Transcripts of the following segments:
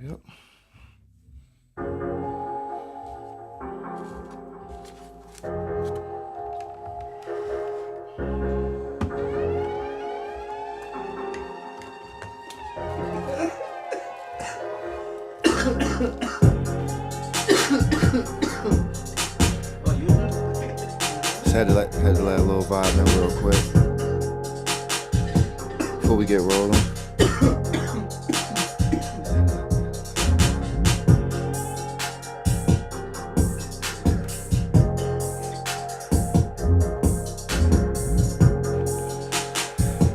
Yep. Just had to let a little vibe in real quick before we get rolling.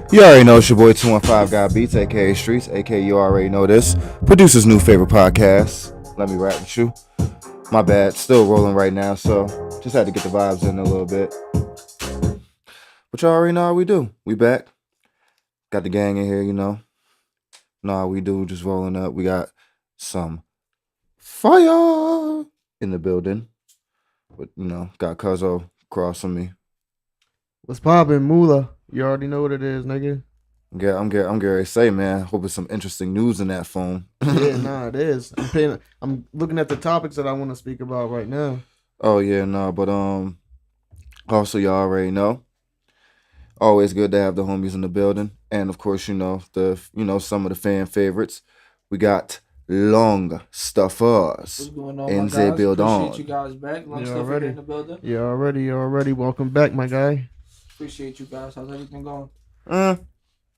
You already know it's your boy 215 Guy Beats, aka Streets, aka you already know this. Producer's new favorite podcast. Let me rap with you. My bad, still rolling right now, so just had to get the vibes in a little bit. But you already know how we do. We back. Got the gang in here, you know. Know how we do, just rolling up. We got some fire in the building. But you know, got Cuzzo crossing me. What's poppin', Moolah? You already know what it is, nigga. I'm getting ready to say, man. Hope it's some interesting news in that phone. Yeah, nah, it is. I'm looking at the topics that I want to speak about right now. Oh yeah, no, but also y'all already know. Always good to have the homies in the building, and of course, some of the fan favorites. We got Long Stuffers What's going on, in my the guys? building. Appreciate you guys back. Long stuff in the building. You already. Welcome back, my guy. Appreciate you guys. How's everything going? I'm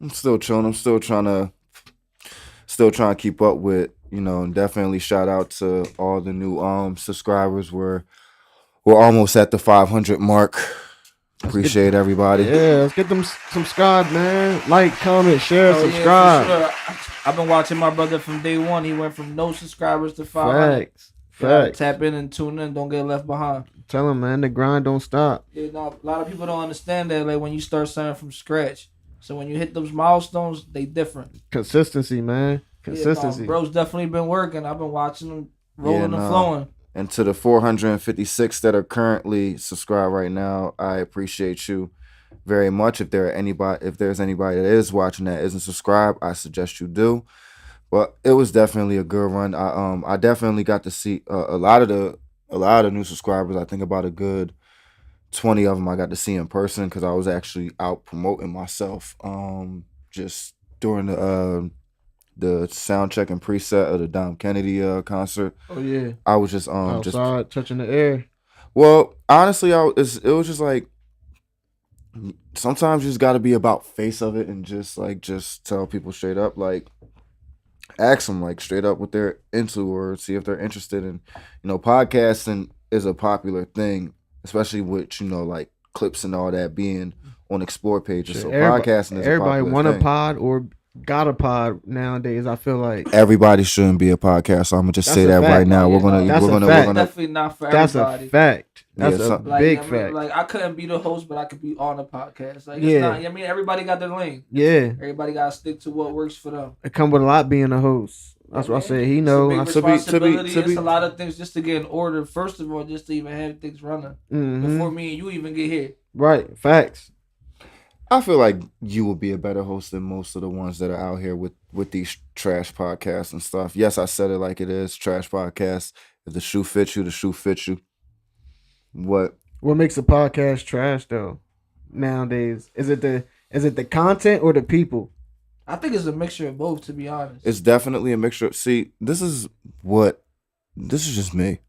still chilling. I'm still trying to keep up with, and definitely shout out to all the new subscribers. We're almost at the 500 mark. Appreciate everybody. Yeah, let's get them subscribe, man. Like, comment, share, subscribe. Yeah, for sure. I've been watching my brother from day one. He went from no subscribers to 500. Facts. Tap in and tune in. Don't get left behind. Tell him, man, the grind don't stop. Yeah, no, a lot of people don't understand that. Like when you start starting from scratch. So when you hit those milestones, they different. Consistency, man. Consistency. Yeah, no, bro's definitely been working. I've been watching him rolling and flowing. And to the 456 that are currently subscribed right now, I appreciate you very much. If there's anybody that is watching that isn't subscribed, I suggest you do. But it was definitely a good run. I definitely got to see a lot of new subscribers. I think about a good 20 of them I got to see in person because I was actually out promoting myself. Just during the sound check and preset of the Dom Kennedy concert. Oh yeah, I was just outside just touching the air. Well, honestly, it was just like sometimes you just got to be about face of it and just tell people straight up, like ask them like straight up what they're into or see if they're interested in. Podcasting is a popular thing, especially with like clips and all that being on explore pages. Shit, so podcasting is everybody a want thing. a pod or got a pod nowadays. I feel like everybody shouldn't be a podcast. So I'm gonna just say that fact. right now. Yeah, we're gonna definitely not for everybody. That's a fact. That's a big fact. fact. Like I couldn't be the host, but I could be on the podcast. Like it's not. I mean, everybody got their lane. Yeah. Everybody got to stick to what works for them. It come with a lot being a host. That's what I said. He know. It's a big responsibility. It's a lot of things just to get in order. First of all, just to even have things running before me and you even get here. Right. Facts. I feel like you will be a better host than most of the ones that are out here with these trash podcasts and stuff. Yes, I said it like it is, trash podcasts. If the shoe fits you, the shoe fits you. What makes a podcast trash though? Nowadays, is it the content or the people? I think it's a mixture of both, to be honest. It's definitely a mixture. See, this is just me.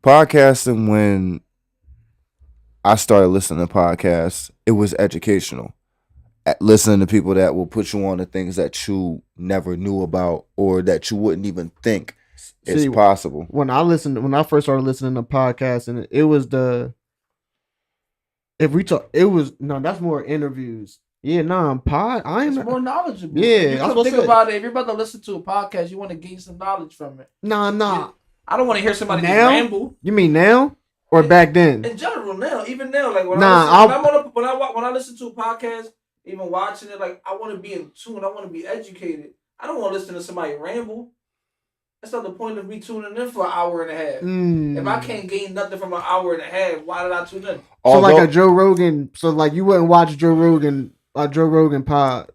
Podcasting, when I started listening to podcasts, it was educational. Listening to people that will put you on to things that you never knew about or that you wouldn't even think is possible. When I first started listening to podcasts, and it was that's more interviews. Yeah, it's more knowledgeable. Yeah, you think about it. If you're about to listen to a podcast, you want to gain some knowledge from it. Nah. I don't want to hear somebody ramble. You mean now or back then? In general, now, even now, like when I listen to a podcast, even watching it, like I want to be in tune. I want to be educated. I don't want to listen to somebody ramble. That's not the point of me tuning in for an hour and a half. If I can't gain nothing from an hour and a half, why did I tune in? So like a Joe Rogan. So like you wouldn't watch Joe Rogan pod.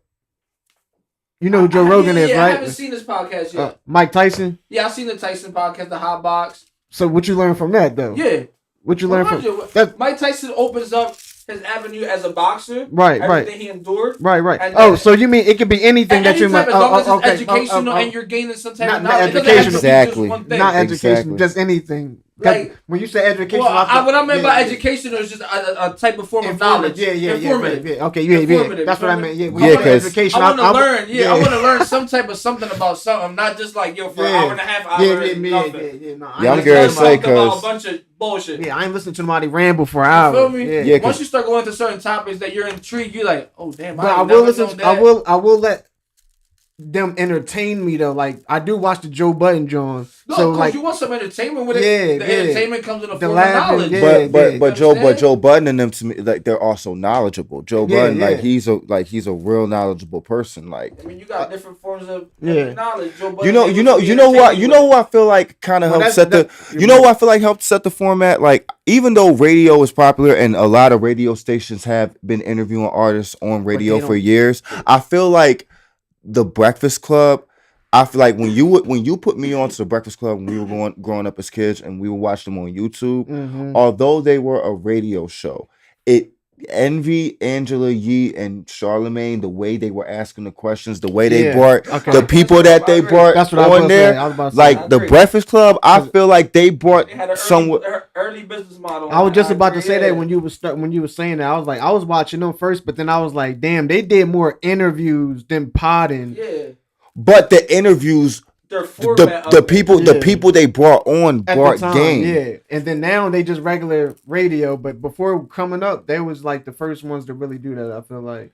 You know who Joe Rogan is, right? I haven't seen this podcast yet. Mike Tyson? Yeah, I've seen the Tyson podcast, the Hot Box. So what you learn from that, though? Yeah. What you learn from... Mike Tyson opens up his avenue as a boxer. Right. Everything he endured. Right. And so you mean it could be anything that you might... As long as it's educational and you're gaining some type of knowledge. Not educational. Exactly. Not education, just anything. Like, when you say education, what I meant by education is just a type of form of knowledge. Informative. Yeah. Okay, yeah. That's what I meant. Yeah, education. I want to learn. Yeah, I want to learn some type of something about something, not just like for an hour and a half. I learned nothing. I'm gonna say about a bunch of bullshit. Yeah, I ain't listening to nobody ramble for hours. You feel me? Yeah. Once you start going to certain topics that you're intrigued, you're like, oh damn. But I will listen. I will let them entertain me though. Like I do watch the Joe Budden John. No, so like you want some entertainment with it. Yeah, the entertainment comes in the form laughing, of knowledge. But Joe Budden and them to me, like they're also knowledgeable. Joe Budden, like he's a real knowledgeable person. Like I mean, you got different forms of knowledge. Joe Budden, you know what I feel like kind of helped set the what I feel like helped set the format. Like even though radio is popular and a lot of radio stations have been interviewing artists on radio for years, I feel like The Breakfast Club, I feel like when you put me onto The Breakfast Club when we were growing up as kids and we would watch them on YouTube, although they were a radio show, it envy Angela Yee and Charlemagne, the way they were asking the questions, the way they brought the people that they brought on there. Like The Breakfast Club, I feel like they brought early business model. I was just about to say that when you were saying that, I was watching them first, but then I was like, damn, they did more interviews than podding. Yeah. But the interviews, the people they brought game. Yeah, and then now they just regular radio. But before coming up, they was like the first ones to really do that. I feel like.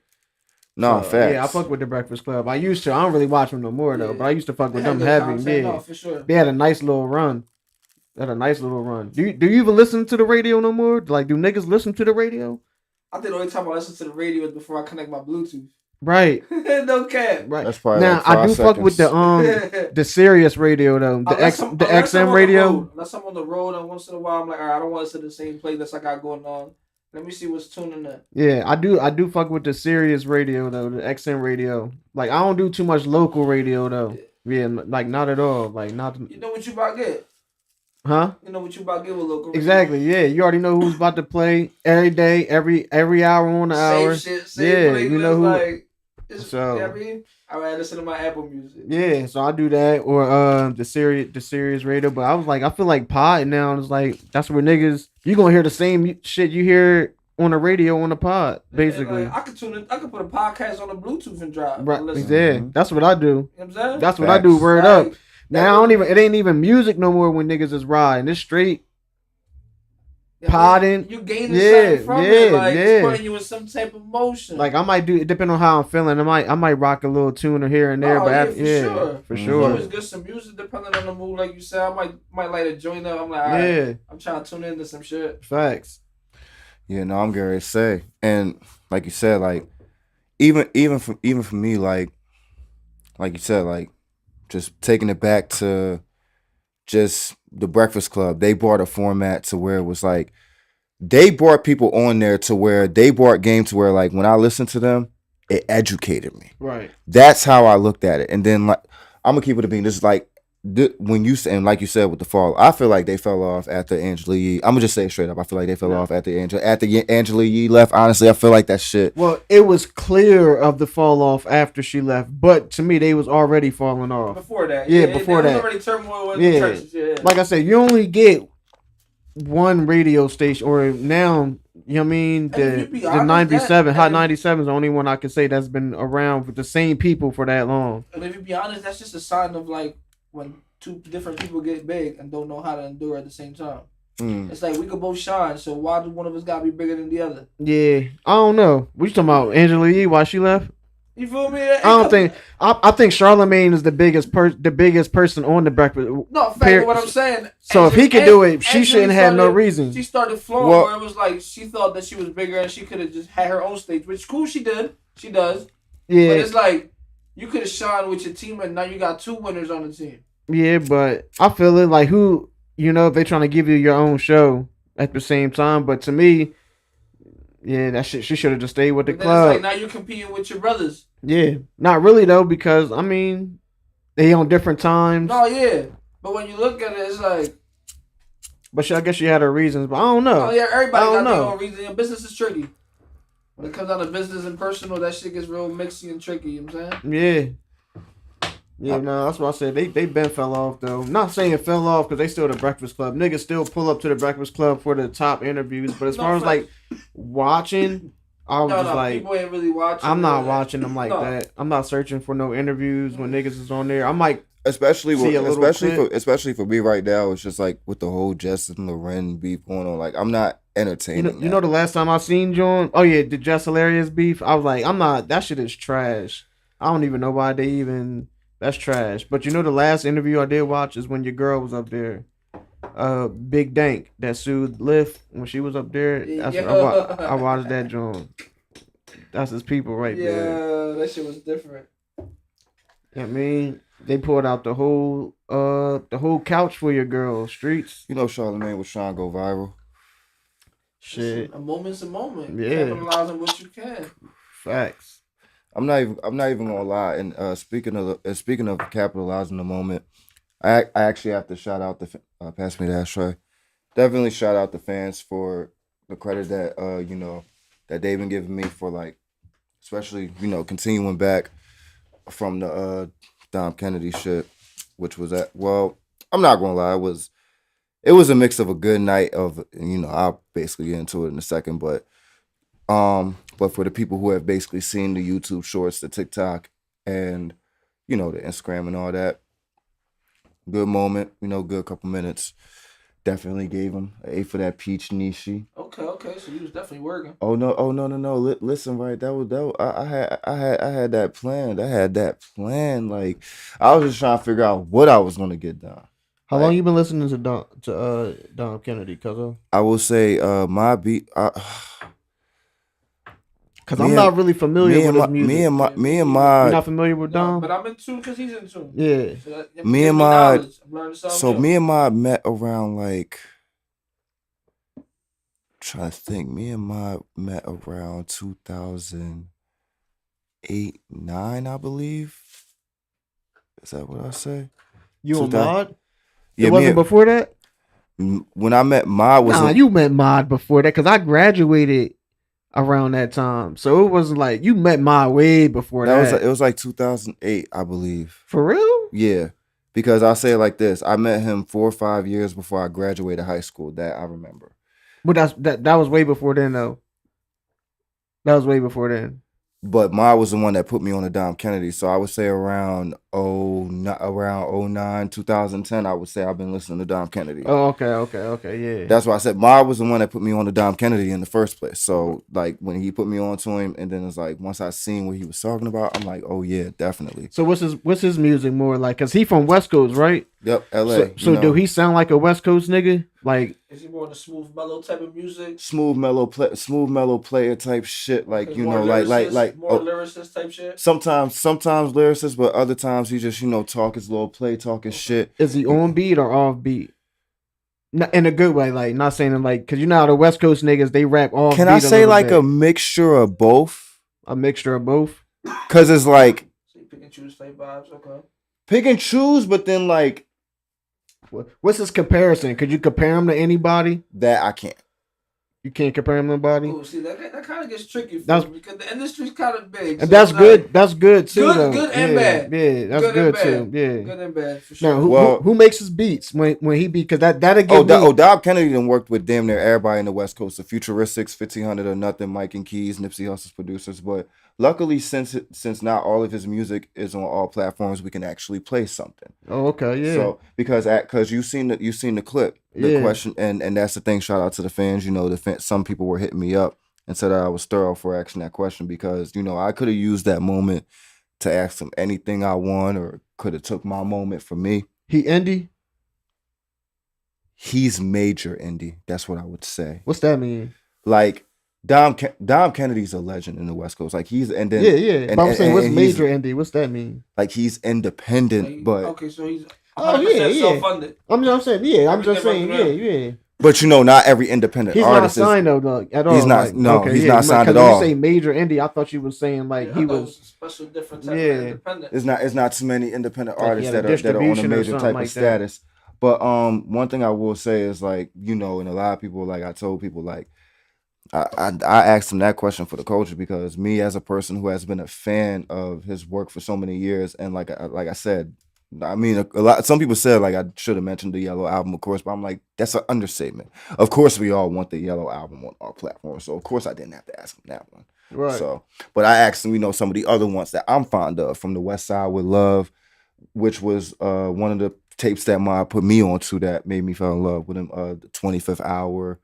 Facts. Yeah, I fuck with The Breakfast Club. I used to. I don't really watch them no more though. But I used to fuck with them heavy. No, for sure. They had a nice little run. Do you even listen to the radio no more? Like, do niggas listen to the radio? I think the only time I listen to the radio is before I connect my Bluetooth. Right. No cap. Right. That's probably now I do fuck with the Sirius radio though. The XM radio. Unless I'm on the road and once in a while I'm like, all right, I don't want to listen to the same playlist I got going on. Let me see what's tuning in. Yeah, I do fuck with the Sirius radio though, the XM radio. Like I don't do too much local radio though. Yeah, like not at all. Like not. You know what you about to get? Huh? You know what you about to get with local radio? Exactly. Yeah, you already know who's about to play every day, every hour on the hour. Same shit. You know who. Like, so I rather listen to my Apple Music. Yeah, so I do that or the Sirius radio. But I was like, I feel like pod now is like that's where niggas you gonna hear the same shit you hear on the radio on the pod, basically. Like, I could tune in. I could put a podcast on the Bluetooth and drive. Right. Yeah, that's what I do. You know what I'm saying? That's what I do. Word up. Now it ain't even music no more when niggas is riding. It's straight podding. You gaining something from it, like it's putting you in some type of motion. Like I might do it depending on how I'm feeling. I might rock a little tuner here and there, for sure. Sure. It's good some music depending on the mood, like you said. I might light a joint up. I'm like, all right, I'm trying to tune into some shit. Facts. Yeah, no, I'm gonna say, and like you said, like even for me, like you said, like just taking it back to just The Breakfast Club. They brought a format to where it was like they brought people on there to where they brought game to where like when I listened to them, it educated me. Right. That's how I looked at it. And then like I'm gonna keep it a being. This is like when you and like you said with the fall, I feel like they fell off after Angela Yee. I'm gonna just say it straight up. I feel like they fell off after Angela Yee left. Honestly, I feel like that shit. Well, it was clear of the fall off after she left, but to me, they was already falling off before that. Before that, already turmoil in the churches. Yeah. Like I said, you only get one radio station, or now you know what I mean. The 97 Hot 97 is the only one I can say that's been around with the same people for that long. And if you be honest, that's just a sign of like. When two different people get big and don't know how to endure at the same time. It's like we could both shine, so why do one of us gotta be bigger than the other? Yeah, I don't know. What you talking about, Angela Yee? Why she left? You feel me? I think Charlemagne is the biggest person on The Breakfast. No, in fact, what I'm saying. So if he could do it, she shouldn't have no reason. She started flowing where it was like she thought that she was bigger and she could have just had her own stage, which cool she did. She does. Yeah. But it's like you could have shined with your team and now you got two winners on the team. Yeah, but I feel it like if they're trying to give you your own show at the same time. But to me, yeah, that shit, she should have just stayed with the club. It's like now you're competing with your brothers. Yeah, not really though, because I mean, they on different times. No, yeah, but when you look at it, it's like. But I guess she had her reasons, but I don't know. Oh yeah, everybody got their own reason. Your business is tricky. When it comes down to business and personal, that shit gets real mixy and tricky. You know what I'm saying? Yeah, no, that's what I said. They been fell off though. Not saying fell off because they still the Breakfast Club. Niggas still pull up to the Breakfast Club for the top interviews. But as far as like watching, I was just like, people ain't really watching. I'm not watching them like that. I'm not searching for no interviews when niggas is on there. I'm like, especially for me right now, it's just like with the whole Jess and Loren beef going on. Like I'm not entertaining. You know the last time I seen John? Oh yeah, the Jess Hilarious beef. I was like, I'm not. That shit is trash. I don't even know why they even. That's trash. But you know the last interview I did watch is when your girl was up there. Big Dank that sued Lyft when she was up there. That's I watched that John. That's his people right there. Yeah, that shit was different. I mean, they pulled out the whole couch for your girl, Streets. You know Charlamagne was trying to go viral. Shit. A moment's a moment. Yeah. Capitalize on what you can. Facts. I'm not even gonna lie. And speaking of capitalizing the moment, I actually have to shout out the pass me the ashtray. Definitely shout out the fans for the credit that that they've been giving me for like, especially continuing back from the Dom Kennedy shit, which was I'm not gonna lie, it was a mix of a good night of I'll basically get into it in a second, but for the people who have basically seen the YouTube shorts, the TikTok, and the Instagram and all that, good moment, good couple minutes. Definitely gave him an A for that peach nishi. Okay, so you was definitely working. Oh no. Listen, right, that was I had that planned. I had that plan. Like I was just trying to figure out what I was gonna get done. How long you been listening to Dom Kennedy, cuz? I will say my beat. Cause I'm not really familiar with his music. Me and my. You're not familiar with Dom? But I'm in tune because he's in tune. Yeah. So me and my met around like. Trying to think. Me and my met around 2008, 9, I believe. Is that what I say? You and Mod? Yeah, it wasn't before that? When I met Mod was you met Mod before that because I graduated around that time. So it wasn't like you met Mod way before that. It was like 2008, I believe. For real? Yeah. Because I'll say it like this. I met him 4 or 5 years before I graduated high school. That I remember. But that was way before then, though. That was way before then. But Ma was the one that put me on the Dom Kennedy. So I would say around 09, 2010, I would say I've been listening to Dom Kennedy. Oh, okay, yeah. That's why I said Ma was the one that put me on the Dom Kennedy in the first place. So like when he put me on to him, and then it's like once I seen what he was talking about, I'm like, oh yeah, definitely. So what's his music more like? Cause he from West Coast, right? Yep, LA. So do he sound like a West Coast nigga? Like, is he more the smooth mellow type of music? Smooth mellow player type shit. Like like more lyricist type shit. Sometimes lyricist, but other times he just talk his little play, talking shit. Is he on beat or off beat? Not in a good way, like not saying like because how the West Coast niggas they rap off. Can I say like a mixture of both? A mixture of both. Cause it's like so you pick and choose type vibes, okay. Pick and choose, but then like. What's his comparison? Could you compare him to anybody? That I can't. You can't compare him to nobody? Oh, see, that kind of gets tricky for me because the industry's kind of big. And so that's good. Like, that's good too. Good and bad. Yeah, that's good too. Yeah, good and bad for sure. Now, who makes his beats when he beat? Because that'll give Dom Kennedy done worked with damn near everybody in the West Coast. The Futuristics, 1500 or Nothing, Mike and Keys, Nipsey Hussle's producers. But luckily, since not all of his music is on all platforms, we can actually play something. Oh, okay, yeah. So because you've seen the clip, the question, and that's the thing. Shout out to the fans. Some people were hitting me up and said that I was thorough for asking that question because I could have used that moment to ask him anything I want, or could have took my moment for me. He indie? He's major indie. That's what I would say. What's that mean? Like Dom Kennedy's a legend in the West Coast. Like he's and then yeah. But I'm saying what's major indie? What's that mean? Like he's independent, but okay, so he's 100% self-funded. I'm just saying, yeah. But not every independent he's artist not signed though, at all. He's not. He's not signed at when all. you say major indie, I thought you were saying like he was a special different type of independent. It's not too many independent like artists that are on a major type like of status. But one thing I will say is like and a lot of people like I told people like I asked him that question for the culture because me as a person who has been a fan of his work for so many years and like I said. I mean, a lot. Some people said like I should have mentioned the Yellow album, of course, but I'm like that's an understatement. Of course, we all want the Yellow album on our platform, so of course I didn't have to ask him that one. Right. So, but I asked him, some of the other ones that I'm fond of from the West Side with Love, which was one of the tapes that Ma put me onto that made me fall in love with him. The 25th Hour,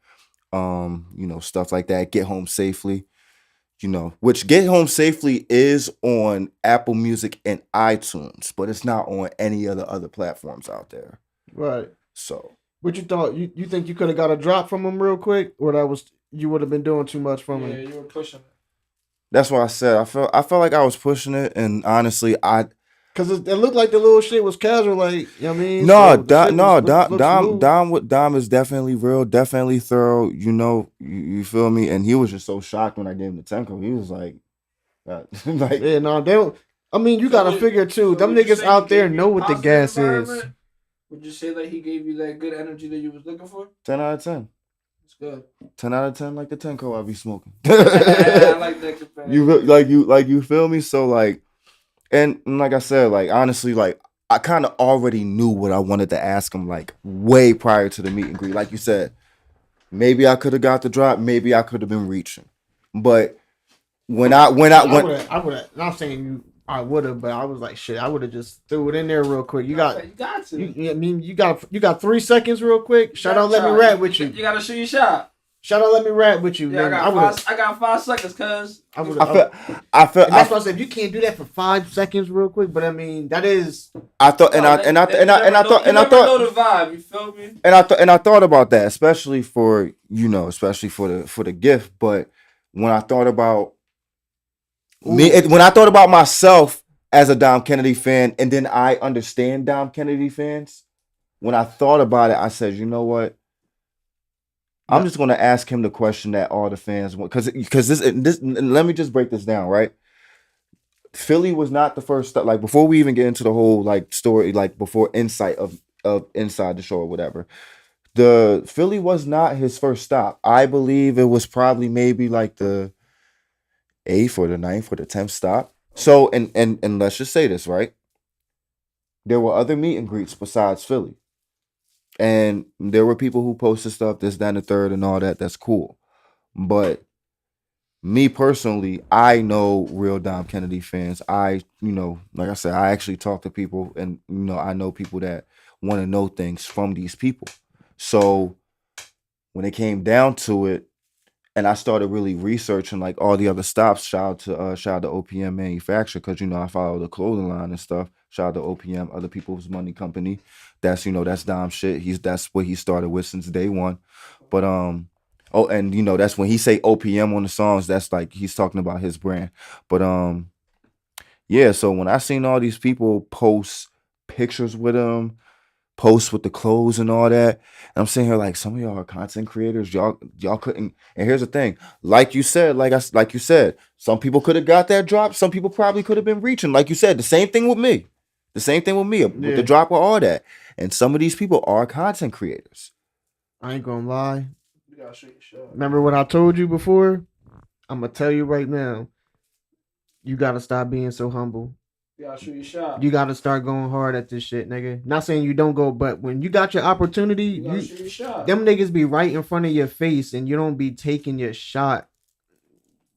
stuff like that. Get Home Safely. Which Get Home Safely is on Apple Music and iTunes, but it's not on any other platforms out there. Right. So, what you thought? You think you could have got a drop from him real quick, or you would have been doing too much from him? Yeah, you were pushing it. That's what I said. I felt like I was pushing it, and honestly, because it looked like the little shit was casual, like I mean. No, Dom is definitely real, definitely thorough. You feel me? And he was just so shocked when I gave him the Tenko. He was like, yeah, no, they don't. I mean, you gotta figure too. Them niggas out there know what the gas is. Would you say that he gave you that good energy that you was looking for? 10 out of 10. It's good. 10 out of 10, like the Tenko I be smoking. I like that comparison. You feel me? So like. And like I said, like honestly, like I kind of already knew what I wanted to ask him, like way prior to the meet and greet. Like you said, maybe I could have got the drop, maybe I could have been reaching. But I would have. Not saying I would have, but I was like, shit, I would have just threw it in there real quick. You got to. I mean, you got 3 seconds, real quick. Shout out, let me rap with you. You gotta shoot your shot. Shout out, let me rap with you. Yeah, I got 5 seconds, cuz. I feel. That's why I said you can't do that for 5 seconds, real quick. But I mean, that is. I thought the vibe. You feel me? And I thought about that, especially for the gift. But when I thought about when I thought about myself as a Dom Kennedy fan, and then I understand Dom Kennedy fans. When I thought about it, I said, you know what? I'm just going to ask him the question that all the fans want, because this. Let me just break this down, right? Philly was not the first step. Like before we even get into the whole like story, like before insight of inside the show or whatever, the Philly was not his first stop. I believe it was probably maybe like the 8th or the 9th or the 10th stop. So and let's just say this, right? There were other meet and greets besides Philly. And there were people who posted stuff, this, that, and the third, and all that. That's cool. But me personally, I know real Dom Kennedy fans. Like I said, I actually talk to people, and I know people that want to know things from these people. So when it came down to it, and I started really researching like all the other stops. Shout out to OPM Manufacturer, because I follow the clothing line and stuff. Shout out to OPM, Other People's Money Company. That's that's Dom shit. That's what he started with since day one. But that's when he say OPM on the songs, that's like he's talking about his brand. But yeah, so when I seen all these people post pictures with him, post with the clothes and all that, and I'm sitting here like, some of y'all are content creators. Y'all couldn't. And here's the thing, like you said, some people could have got that drop. Some people probably could have been reaching. Like you said, the same thing with me. With the drop of all that. And some of these people are content creators. I ain't gonna lie. You gotta shoot your shot. Remember what I told you before? I'm gonna tell you right now. You gotta stop being so humble. You gotta shoot your shot. You gotta start going hard at this shit, nigga. Not saying you don't go, but when you got your opportunity, you gotta shoot your shot. Them niggas be right in front of your face, and you don't be taking your shot.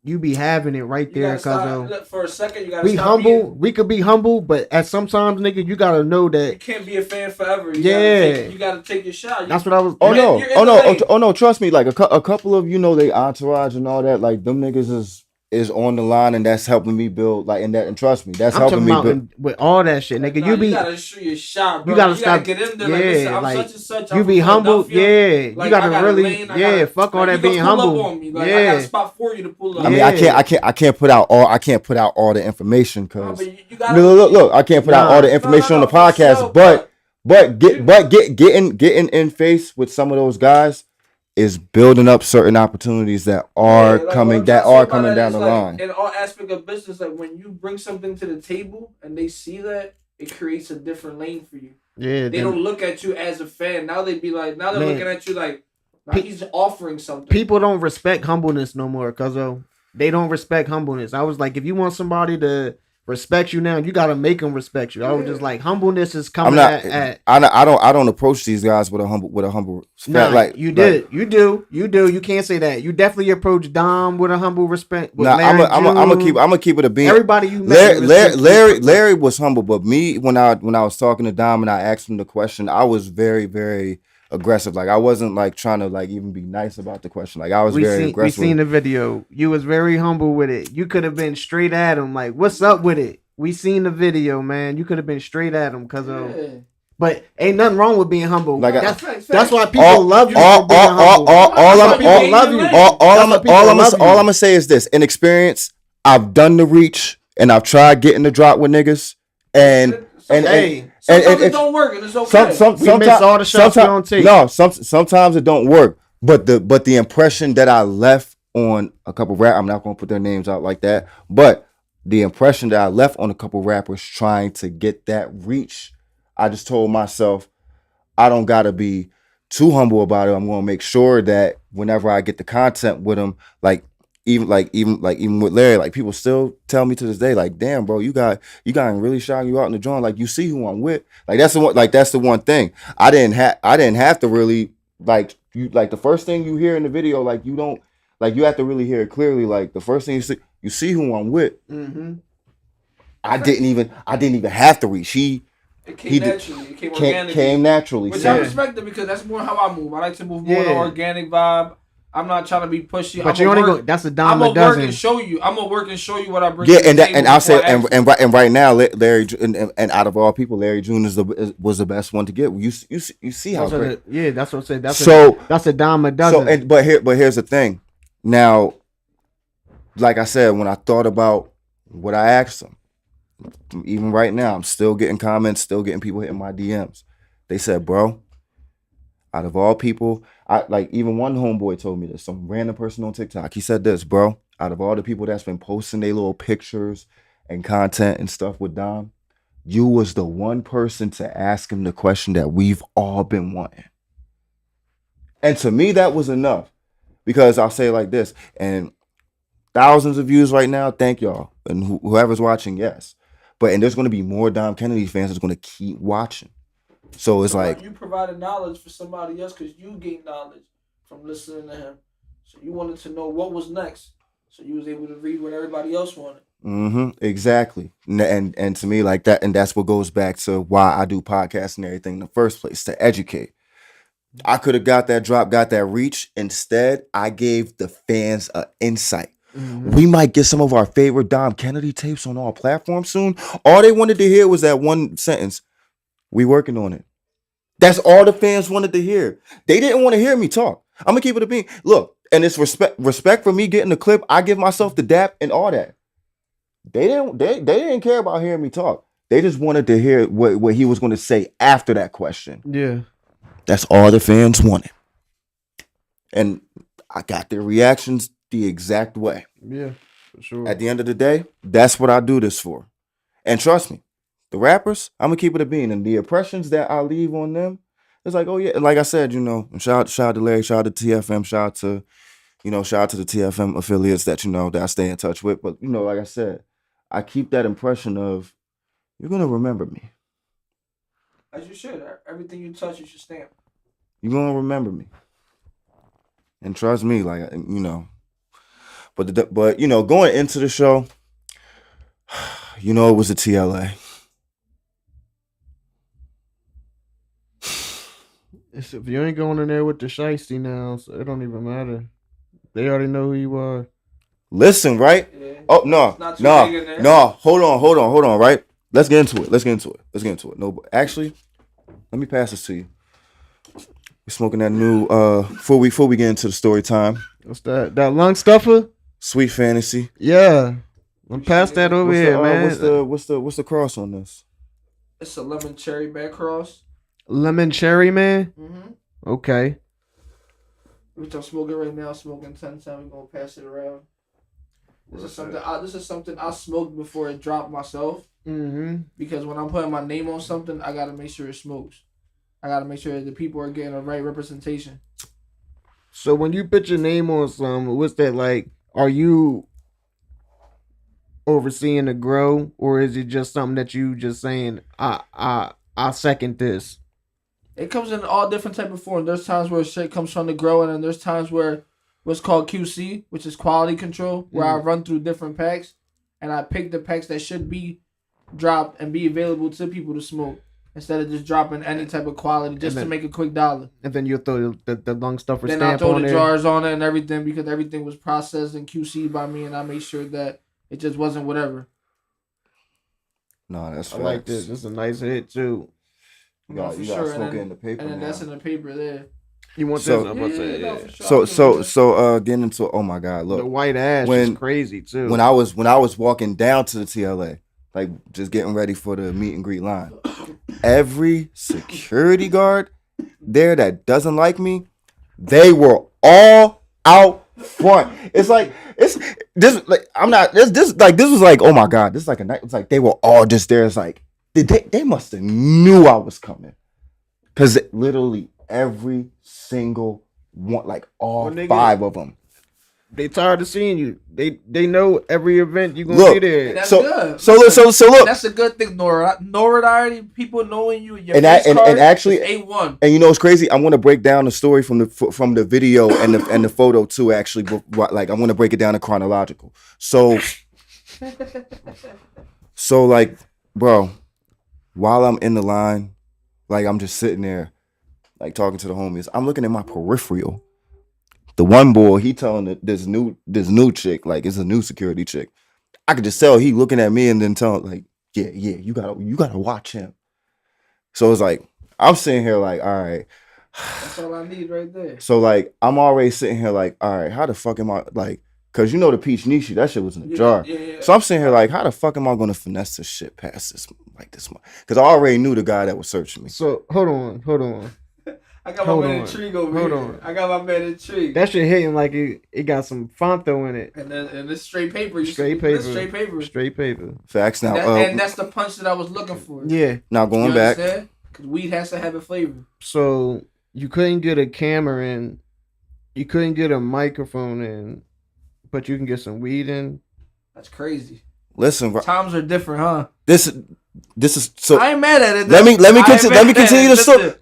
You be having it right there, cause for a second you gotta be humble. We could be humble, but at sometimes, nigga, you gotta know that you can't be a fan forever. You gotta take your shot. That's what I was. Oh no! Trust me, like a couple of they entourage and all that, like them niggas is on the line, and that's helping me build and trust me, that's helping me build with all that shit, nigga. You gotta shoot your shot, bro. You gotta stop. Get in there. Yeah, like, I'm such and such. You be humble. Yeah, like, you gotta really. Fuck all that being humble. I got a spot for you to pull up. I mean, I can't put out all the information, because look, I can't put out all the information on the podcast, but getting in face with some of those guys, is building up certain opportunities that are coming down the line. In all aspect of business, like when you bring something to the table and they see that, it creates a different lane for you. Yeah, they don't look at you as a fan. Now they're looking at you like, he's offering something. People don't respect humbleness no more, cuz they don't respect humbleness. I was like, if you want somebody to respect you now, you gotta make them respect you. I was just like, humbleness is coming. I don't approach these guys with a humble respect. Nah, like you do. You can't say that. You definitely approach Dom with a humble respect. I'm gonna keep it a beam. Everybody you met, Larry was humble, but me when I was talking to Dom and I asked him the question, I was very, very aggressive. Like I wasn't like trying to like even be nice about the question. Like I was very aggressive. We seen the video. You was very humble with it. You could have been straight at him. Like, what's up with it? We seen the video, man. You could have been straight at him, cuz but ain't nothing wrong with being humble. Like that's why people love you. All I'm gonna say is this: in experience, I've done the reach and I've tried getting the drop with niggas, and sometimes it don't work, and it's okay. We miss all the shots we don't take. No, sometimes it don't work. But the impression that I left on a couple I'm not gonna put their names out like that, but the impression that I left on a couple rappers trying to get that reach, I just told myself I don't gotta be too humble about it. I'm gonna make sure that whenever I get the content with them, even with Larry, like people still tell me to this day, like, damn, bro, you got really shine you out in the joint. Like you see who I'm with. Like that's the one thing. I didn't have to really the first thing you hear in the video, like you don't like you have to really hear it clearly. Like the first thing you see who I'm with. Mm-hmm. I didn't even have to reach. It came naturally. It came organically. Came naturally. Which I respect it because that's more how I move. I like to move more on an organic vibe. I'm not trying to be pushy. But you only go. That's a dime a dozen. I'm gonna work and show you what I bring. Yeah, and I'll say and right now, Larry and out of all people, Larry June was the best one to get. You see how great. That's what I'm saying. That's a dime a dozen. But here's the thing. Now, like I said, when I thought about what I asked them, even right now, I'm still getting comments, still getting people hitting my DMs. They said, bro, out of all people, even one homeboy told me this, some random person on TikTok. He said this, bro, out of all the people that's been posting their little pictures and content and stuff with Dom, you was the one person to ask him the question that we've all been wanting. And to me, that was enough. Because I'll say it like this, and thousands of views right now, thank y'all. And whoever's watching, yes. And there's going to be more Dom Kennedy fans that's going to keep watching. So it's like you provided knowledge for somebody else because you gained knowledge from listening to him. So you wanted to know what was next. So you was able to read what everybody else wanted. Exactly. And to me, like that, and that's what goes back to why I do podcasts and everything in the first place, to educate. I could have got that drop, got that reach. Instead, I gave the fans an insight. Mm-hmm. We might get some of our favorite Dom Kennedy tapes on all platforms soon. All they wanted to hear was that one sentence. We working on it. That's all the fans wanted to hear. They didn't want to hear me talk. I'm gonna keep it a bean. Look, and it's respect for me getting the clip. I give myself the dap and all that. They didn't care about hearing me talk. They just wanted to hear what he was going to say after that question. Yeah. That's all the fans wanted. And I got their reactions the exact way. Yeah, for sure. At the end of the day, that's what I do this for. And trust me, the rappers, I'm going to keep it a bean. And the impressions that I leave on them, it's like, oh yeah. And like I said, shout out to Larry, shout out to TFM, shout out to the TFM affiliates that, that I stay in touch with. But, like I said, I keep that impression of, you're going to remember me. As you should. Everything you touch, you should stamp. You're going to remember me. And trust me, But going into the show, it was a TLA. If you ain't going in there with the shiesty now, so it don't even matter. They already know who you are. Listen, right? Yeah. Oh, no. Hold on, right? Let's get into it. No, actually, let me pass this to you. We're smoking that new before we get into the story time. What's that? That lung stuffer? Sweet Fantasy. Yeah. I'm past that over here, man. What's the cross on this? It's a lemon cherry back cross. Lemon cherry, man? Mm-hmm. Okay. which I'm smoking right now, smoking 1010. We're gonna pass it around. This is something I smoked before it dropped myself. Because when I'm putting my name on something, I gotta make sure it smokes. I gotta make sure that the people are getting the right representation. So when you put your name on something, what's that like? Are you overseeing the grow, or is it just something that you just saying? I second this. It comes in all different type of forms. There's times where shit comes from the grow, and then there's times where what's called QC, which is quality control, where I run through different packs, and I pick the packs that should be dropped and be available to people to smoke, instead of just dropping any type of quality just to make a quick dollar. And then you throw the lung stuffer then stamp on there. Then I throw the jars on it and everything, because everything was processed and QC by me, and I made sure that it just wasn't whatever. No, that's facts. I like this. This is a nice hit too. You got smoke it in the paper. And then now. That's in the paper there. You want so, this? I'm about to say, yeah. So getting into, oh my God, look, the white ash is crazy too. When I was walking down to the TLA, like just getting ready for the meet and greet line, every security guard there that doesn't like me, they were all out front. It's like this was like, oh my God, this is like a night. It's like they were all just there. It's like they must have knew I was coming, because literally every single one, like all 5 of them, they tired of seeing you. They know every event you gonna be there. That's good. So look, that's a good thing. Notoriety, people knowing you, and actually A1. And you know what's crazy? I'm gonna break down the story from the video and the photo too. Actually, like I'm gonna break it down in chronological. So like, bro, while I'm in the line, like I'm just sitting there, like talking to the homies, I'm looking at my peripheral. The one boy, he telling this new chick, like it's a new security chick. I could just tell he looking at me and then telling like, yeah, you gotta watch him. So it's like I'm sitting here like, all right, that's all I need right there. So like I'm already sitting here like, all right, how the fuck am I like? Cause you know the peach nishi, that shit was in the jar. Yeah. So I'm sitting here like, how the fuck am I gonna finesse this shit past this month? Cause I already knew the guy that was searching me. So hold on. I got my man intrigued over here. I got my man intrigued. That shit hitting like it got some Fonto in it. And it's straight paper. Straight paper. Facts now. And that's the punch that I was looking for. Yeah. Now going back. Because weed has to have a flavor. So you couldn't get a camera in. You couldn't get a microphone in. But you can get some weed in. That's crazy. Listen, bro. Times are different, huh? This is so. I ain't mad at it. Let me continue the story.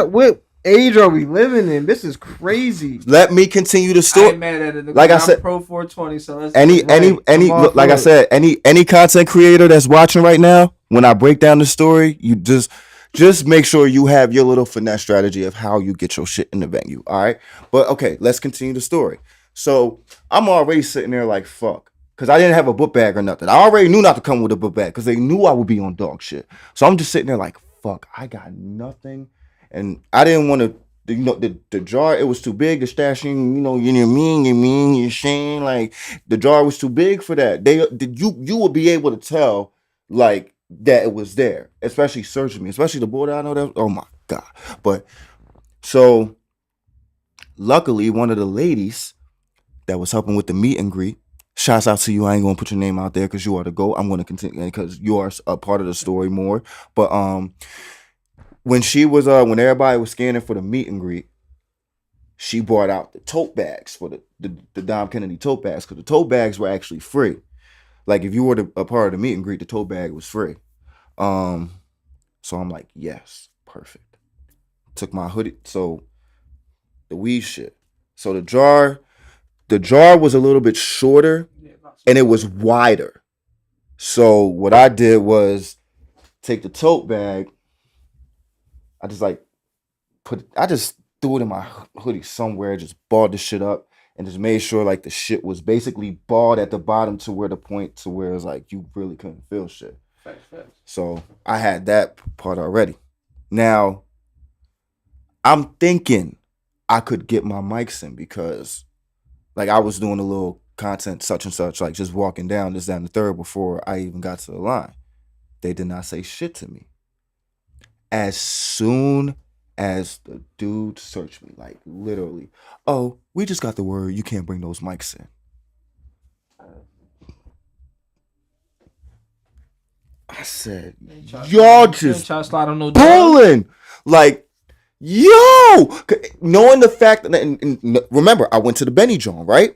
What age are we living in? This is crazy. Let me continue the story. I ain't mad at it. Like I said, I'm pro 420. So let's like I said, any content creator that's watching right now, when I break down the story, you just make sure you have your little finesse strategy of how you get your shit in the venue. All right, but okay, let's continue the story. So I'm already sitting there like fuck. Because I didn't have a book bag or nothing. I already knew not to come with a book bag because they knew I would be on dog shit. So I'm just sitting there like, fuck, I got nothing. And I didn't want to, the jar, it was too big. The stashing, you're saying, like, the jar was too big for that. You would be able to tell, like, that it was there. Especially searching me. Especially the boy that I know that, oh my God. But, so, luckily, one of the ladies that was helping with the meet and greet, shouts out to you. I ain't gonna put your name out there because you are the GOAT. I'm gonna continue because you are a part of the story more. But when she was when everybody was scanning for the meet and greet, she brought out the tote bags for the Dom Kennedy tote bags, because the tote bags were actually free. Like if you were a part of the meet and greet, the tote bag was free. So I'm like, yes, perfect. Took my hoodie, so the weed shit. So the jar was a little bit shorter and it was wider. So what I did was take the tote bag. I just threw it in my hoodie somewhere, just balled the shit up and just made sure like the shit was basically balled at the bottom to where it's like you really couldn't feel shit. Facts. So I had that part already. Now I'm thinking I could get my mics in because like I was doing a little content such and such, like just walking down this, that, and the third before I even got to the line. They did not say shit to me. As soon as the dude searched me, like literally. Oh, we just got the word you can't bring those mics in. I said, y'all just pulling. Like, yo! Knowing the fact that, and remember, I went to the Benny John, right?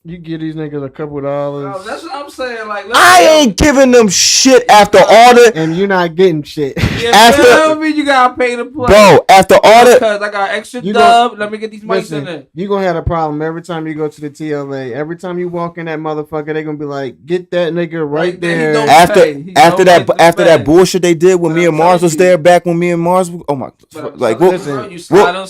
You give these niggas a couple $. Bro, that's what I'm saying. Like, I ain't giving them shit after all the. And you're not getting shit. Yeah, after me, you gotta pay to play. Bro, after all that. Because I got extra dub. Let me get these mics in there. You're gonna have a problem every time you go to the TLA. Every time you walk in that motherfucker, they're gonna be like, get that nigga right there. After that bullshit they did when me and Mars was there, back when me and Mars, oh my, like what?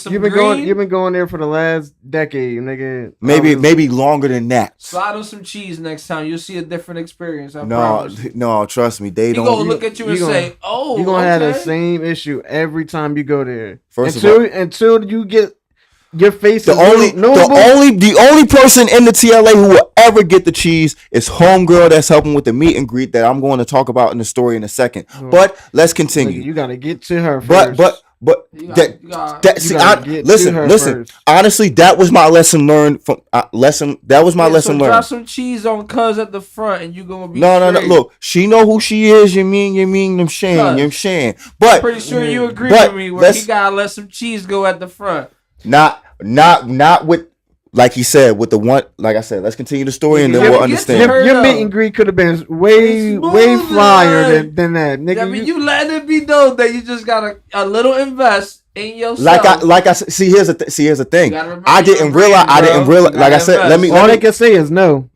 You've been going there for the last decade, nigga. Maybe longer than that. Slide on some cheese next time. You'll see a different experience. No, trust me. They don't. He gonna look at you and say, "Oh, you're gonna have the same issue every time you go there." Until you get your face. The only person in the TLA who will ever get the cheese is homegirl that's helping with the meet and greet that I'm going to talk about in the story in a second. But let's continue. You gotta get to her first. Listen. Honestly, that was my lesson learned from That was my lesson learned. Drop some cheese on cuz at the front, and you gonna be. No. Look, she know who she is. You mean them Shane. But I'm pretty sure you agree with me. Where he gotta let some cheese go at the front. Not with. Like he said, with the one, like I said, let's continue the story and then we'll understand. Your meet and greet could have been way flyer than that, nigga. Yeah, I mean, you letting it be known that you just got a little invest in yourself. Like I said, here's the thing. I didn't realize. Like I said, all they can say is no.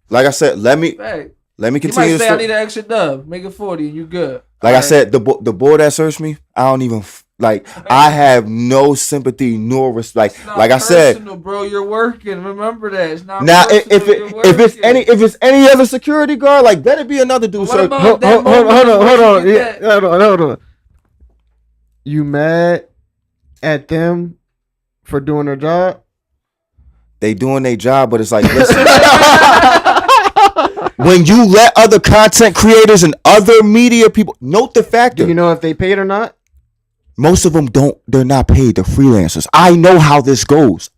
Like I said, let me continue. You might say I need an extra dub, make it 40, and you good. Like I said, the boy that searched me, I don't even. Like, I have no sympathy nor respect. Like I said, bro, you're working. Remember that. It's not now. If it's any other security guard, like that'd be another dude. Hold on. You mad at them for doing their job? They doing their job, but it's like, listen. When you let other content creators and other media people note the factor. Do you know if they paid or not? Most of them don't. They're not paid. They're freelancers. I know how this goes.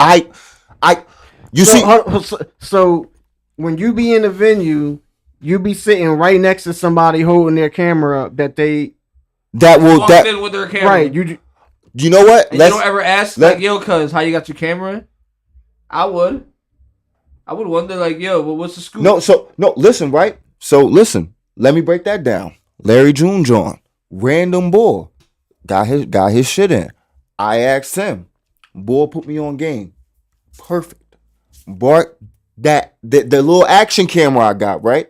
So when you be in a venue, you be sitting right next to somebody holding their camera in with their camera. Right. You know what? You don't ever ask like, yo, cuz how you got your camera? I would wonder like, yo, well, what's the scoop? Listen, right? So listen. Let me break that down. Larry June John, random boy. Got his shit in. I asked him. Boy put me on game. Perfect. But the little action camera I got, right?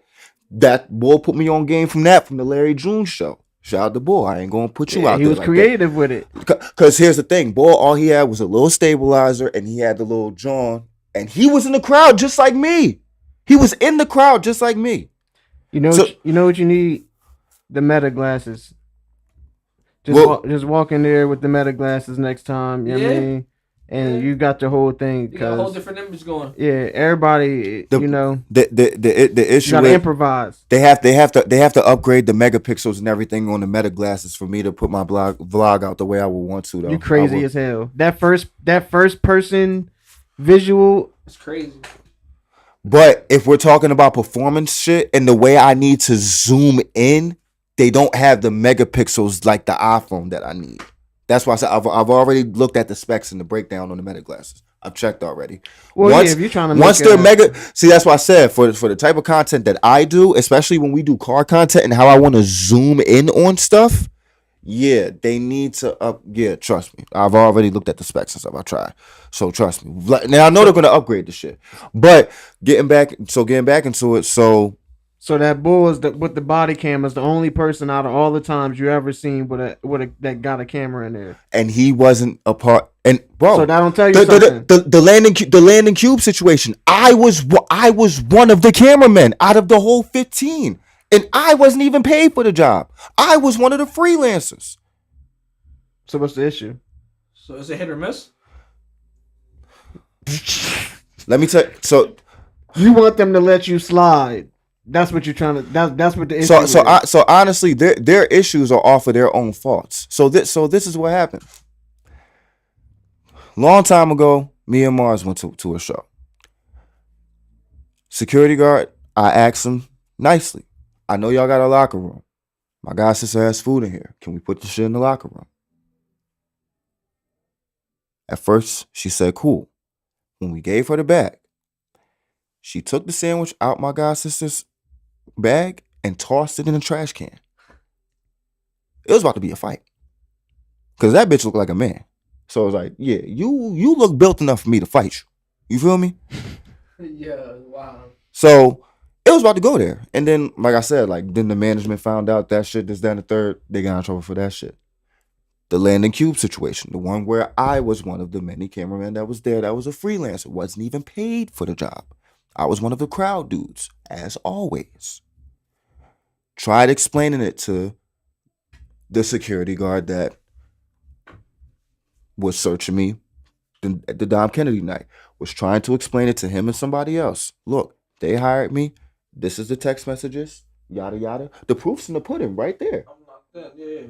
That boy put me on game from the Larry June show. Shout out to boy. I ain't gonna put you out there. He was like creative with it. Cause here's the thing, boy, all he had was a little stabilizer and he had the little John. And he was in the crowd just like me. He was in the crowd just like me. You know what you need? The meta glasses. Just walk in there with the meta glasses next time. You know what I mean? And you got the whole thing. You got a whole different image going. Yeah, everybody. The issue. You gotta improvise. They have to upgrade the megapixels and everything on the meta glasses for me to put my vlog out the way I would want to. Though you crazy as hell. That first person visual. It's crazy. But if we're talking about performance shit and the way I need to zoom in. They don't have the megapixels like the iPhone that I need. That's why I said I've already looked at the specs and the breakdown on the meta glasses. I've checked already. Well, if you're trying to see, that's why I said for the type of content that I do, especially when we do car content and how I want to zoom in on stuff. Yeah, they need to up. Yeah, trust me. I've already looked at the specs and stuff. I tried, so trust me. Now I know they're gonna upgrade the shit, but getting back into it, So that bull is with the body cam is the only person out of all the times you ever seen that got a camera in there. And he wasn't a part. And bro, so that don't tell you something. The landing cube situation. I was one of the cameramen out of the whole 15, and I wasn't even paid for the job. I was one of the freelancers. So what's the issue? So is it hit or miss? Let me tell you. So you want them to let you slide. That's what you're trying to. That's what the issue is. So honestly, their issues are off of their own faults. So this is what happened. Long time ago, me and Mars went to a show. Security guard, I asked him nicely. I know y'all got a locker room. My god sister has food in here. Can we put the shit in the locker room? At first, she said cool. When we gave her the bag, she took the sandwich out my god sister's bag and tossed it in the trash can. It was about to be a fight. Because that bitch looked like a man. So I was like, yeah, you look built enough for me to fight you. You feel me? Yeah, wow. So it was about to go there. And then, like I said, then the management found out that shit, this, that, and the third. They got in trouble for that shit. The Landing Cube situation, the one where I was one of the many cameramen that was there that was a freelancer, wasn't even paid for the job. I was one of the crowd dudes, as always. Tried explaining it to the security guard that was searching me at the Dom Kennedy night. Was trying to explain it to him and somebody else. Look, they hired me. This is the text messages. Yada yada. The proof's in the pudding right there. I'm not that, yeah.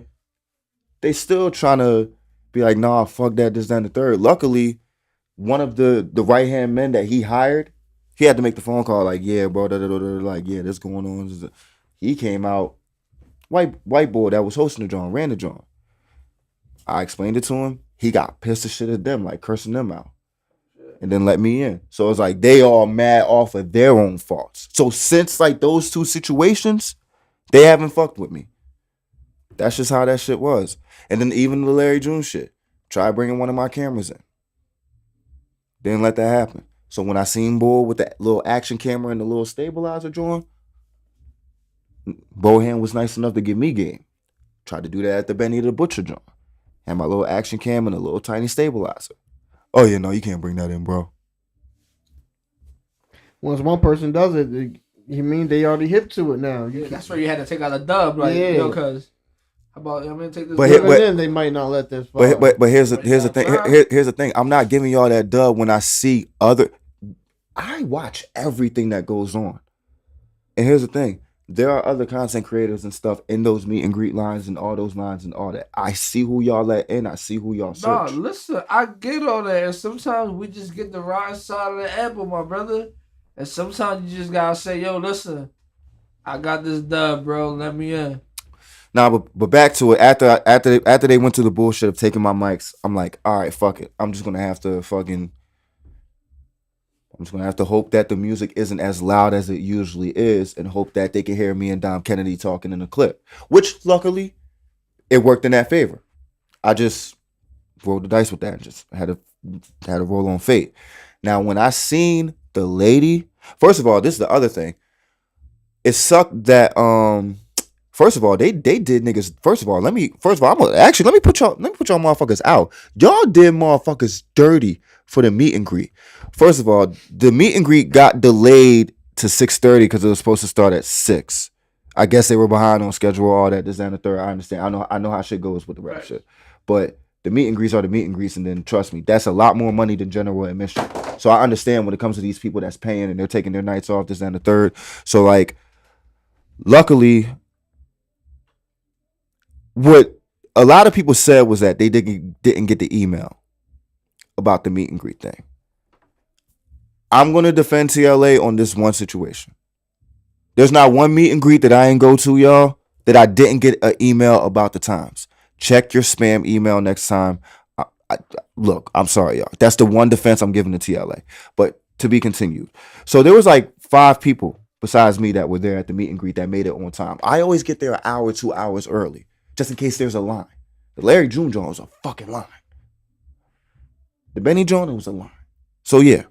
They still trying to be like, nah, fuck that, this, that, and the third. Luckily, one of the right-hand men that he hired, he had to make the phone call like, yeah, bro, like, yeah, this going on. He came out, white boy that was hosting the joint, ran the joint. I explained it to him. He got pissed as shit at them, like cursing them out. And then let me in. So it's like they all mad off of their own faults. So since like those two situations, they haven't fucked with me. That's just how that shit was. And then even the Larry June shit. Try bringing one of my cameras in. Didn't let that happen. So when I seen Bull with that little action camera and the little stabilizer joint, Bohan was nice enough to give me game. Tried to do that at the Benny the Butcher joint. Had my little action cam and a little tiny stabilizer. Oh yeah, no, you can't bring that in, bro. Once one person does it, you mean they already hip to it now. Yeah, that's where you had to take out a dub, like, Yeah. yo, cuz, how about, I'm gonna take this. But then they might not let this fly. But here's the thing. Here's the thing. I'm not giving y'all that dub when I see other. I watch everything that goes on, and here's the thing. There are other content creators and stuff in those meet and greet lines and all those lines and all that. I see who y'all let in. I see who y'all Nah, search. listen, I get all that, and sometimes we just get the right side of the apple, my brother. And sometimes you just gotta say, yo, listen, I got this dub, bro. Let me in. Nah, but back to it. After they went to the bullshit of taking my mics, I'm like, all right, fuck it. I'm just gonna have to hope that the music isn't as loud as it usually is, and hope that they can hear me and Dom Kennedy talking in the clip. Which luckily, it worked in that favor. I just rolled the dice with that and just had to roll on fate. Now, when I seen the lady, first of all, this is the other thing. It sucked that first of all, they did niggas. Let me put y'all motherfuckers out. Y'all did motherfuckers dirty for the meet and greet. First of all, the meet and greet got delayed to 6:30 because it was supposed to start at 6. I guess they were behind on schedule, all that, this, and the third. I understand. I know how shit goes with the rap shit. But the meet and greets are the meet and greets, and then trust me, that's a lot more money than general admission. So I understand when it comes to these people that's paying and they're taking their nights off, this, and the third. So like, luckily, what a lot of people said was that they didn't get the email about the meet and greet thing. I'm going to defend TLA on this one situation. There's not one meet and greet that I ain't go to, y'all, that I didn't get an email about the times. Check your spam email next time. Look, I'm sorry, y'all. That's the one defense I'm giving to TLA. But to be continued. So there was like 5 people besides me that were there at the meet and greet that made it on time. I always get there an hour, 2 hours early, just in case there's a line. The Larry June Jones was a fucking line. The Benny Jones was a line. So yeah.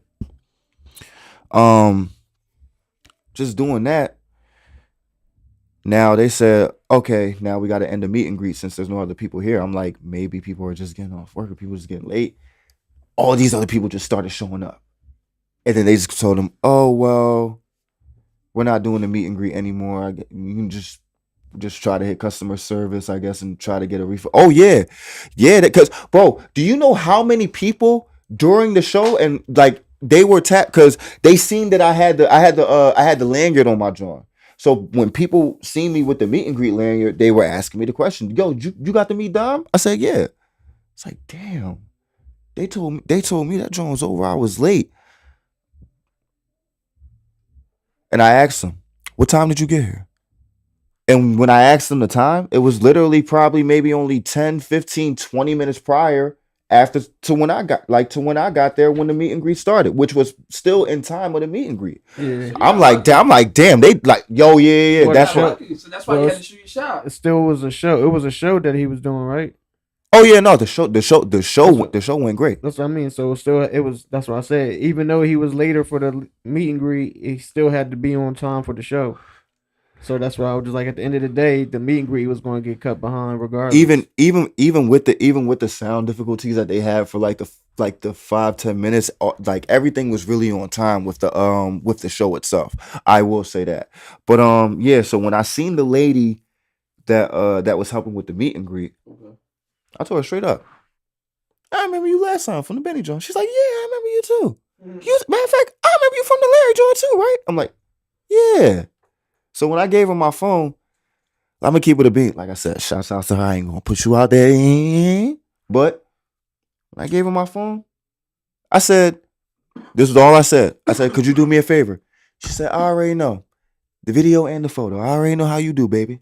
Just doing that. Now they said, okay, now we got to end the meet and greet since there's no other people here. I'm like, maybe people are just getting off work or people just getting late. All these other people just started showing up. And then they just told them, oh, well, we're not doing the meet and greet anymore. You can just try to hit customer service, I guess, and try to get a refund. Oh, yeah. Yeah, because, bro, do you know how many people during the show and, like, they were tapped because they seen that I had the lanyard on my joint. So when people see me with the meet and greet lanyard, they were asking me the question, "Yo, you got to meet Dom?" I said, "Yeah." It's like, damn. They told me that joint was over. I was late. And I asked them, "What time did you get here?" And when I asked them the time, it was literally probably maybe only 10, 15, 20 minutes prior after to when I got there when the meet and greet started, which was still in time of the meet and greet. Yeah. So I'm like, damn, they like, yo, yeah. Well, That's what. So that's why you had to shoot your shot. It still was a show. It was a show that he was doing, right? Oh yeah, no, the show went great. That's what I mean. So it was. That's what I said. Even though he was later for the meet and greet, he still had to be on time for the show. So that's why I was just like, at the end of the day, the meet and greet was going to get cut behind regardless. Even with the sound difficulties that they had for like the 5-10 minutes, like everything was really on time with the show itself. I will say that. But yeah. So when I seen the lady that was helping with the meet and greet, I told her straight up, "I remember you last time from the Benny Joint." She's like, "Yeah, I remember you too. Matter of fact, I remember you from the Larry Joint too, right?" I'm like, "Yeah." So when I gave her my phone, I'm gonna keep it a beat. Like I said, shouts out to her. I ain't gonna put you out there. But when I gave her my phone, I said, this is all I said. I said, "Could you do me a favor?" She said, "I already know. The video and the photo. I already know how you do, baby."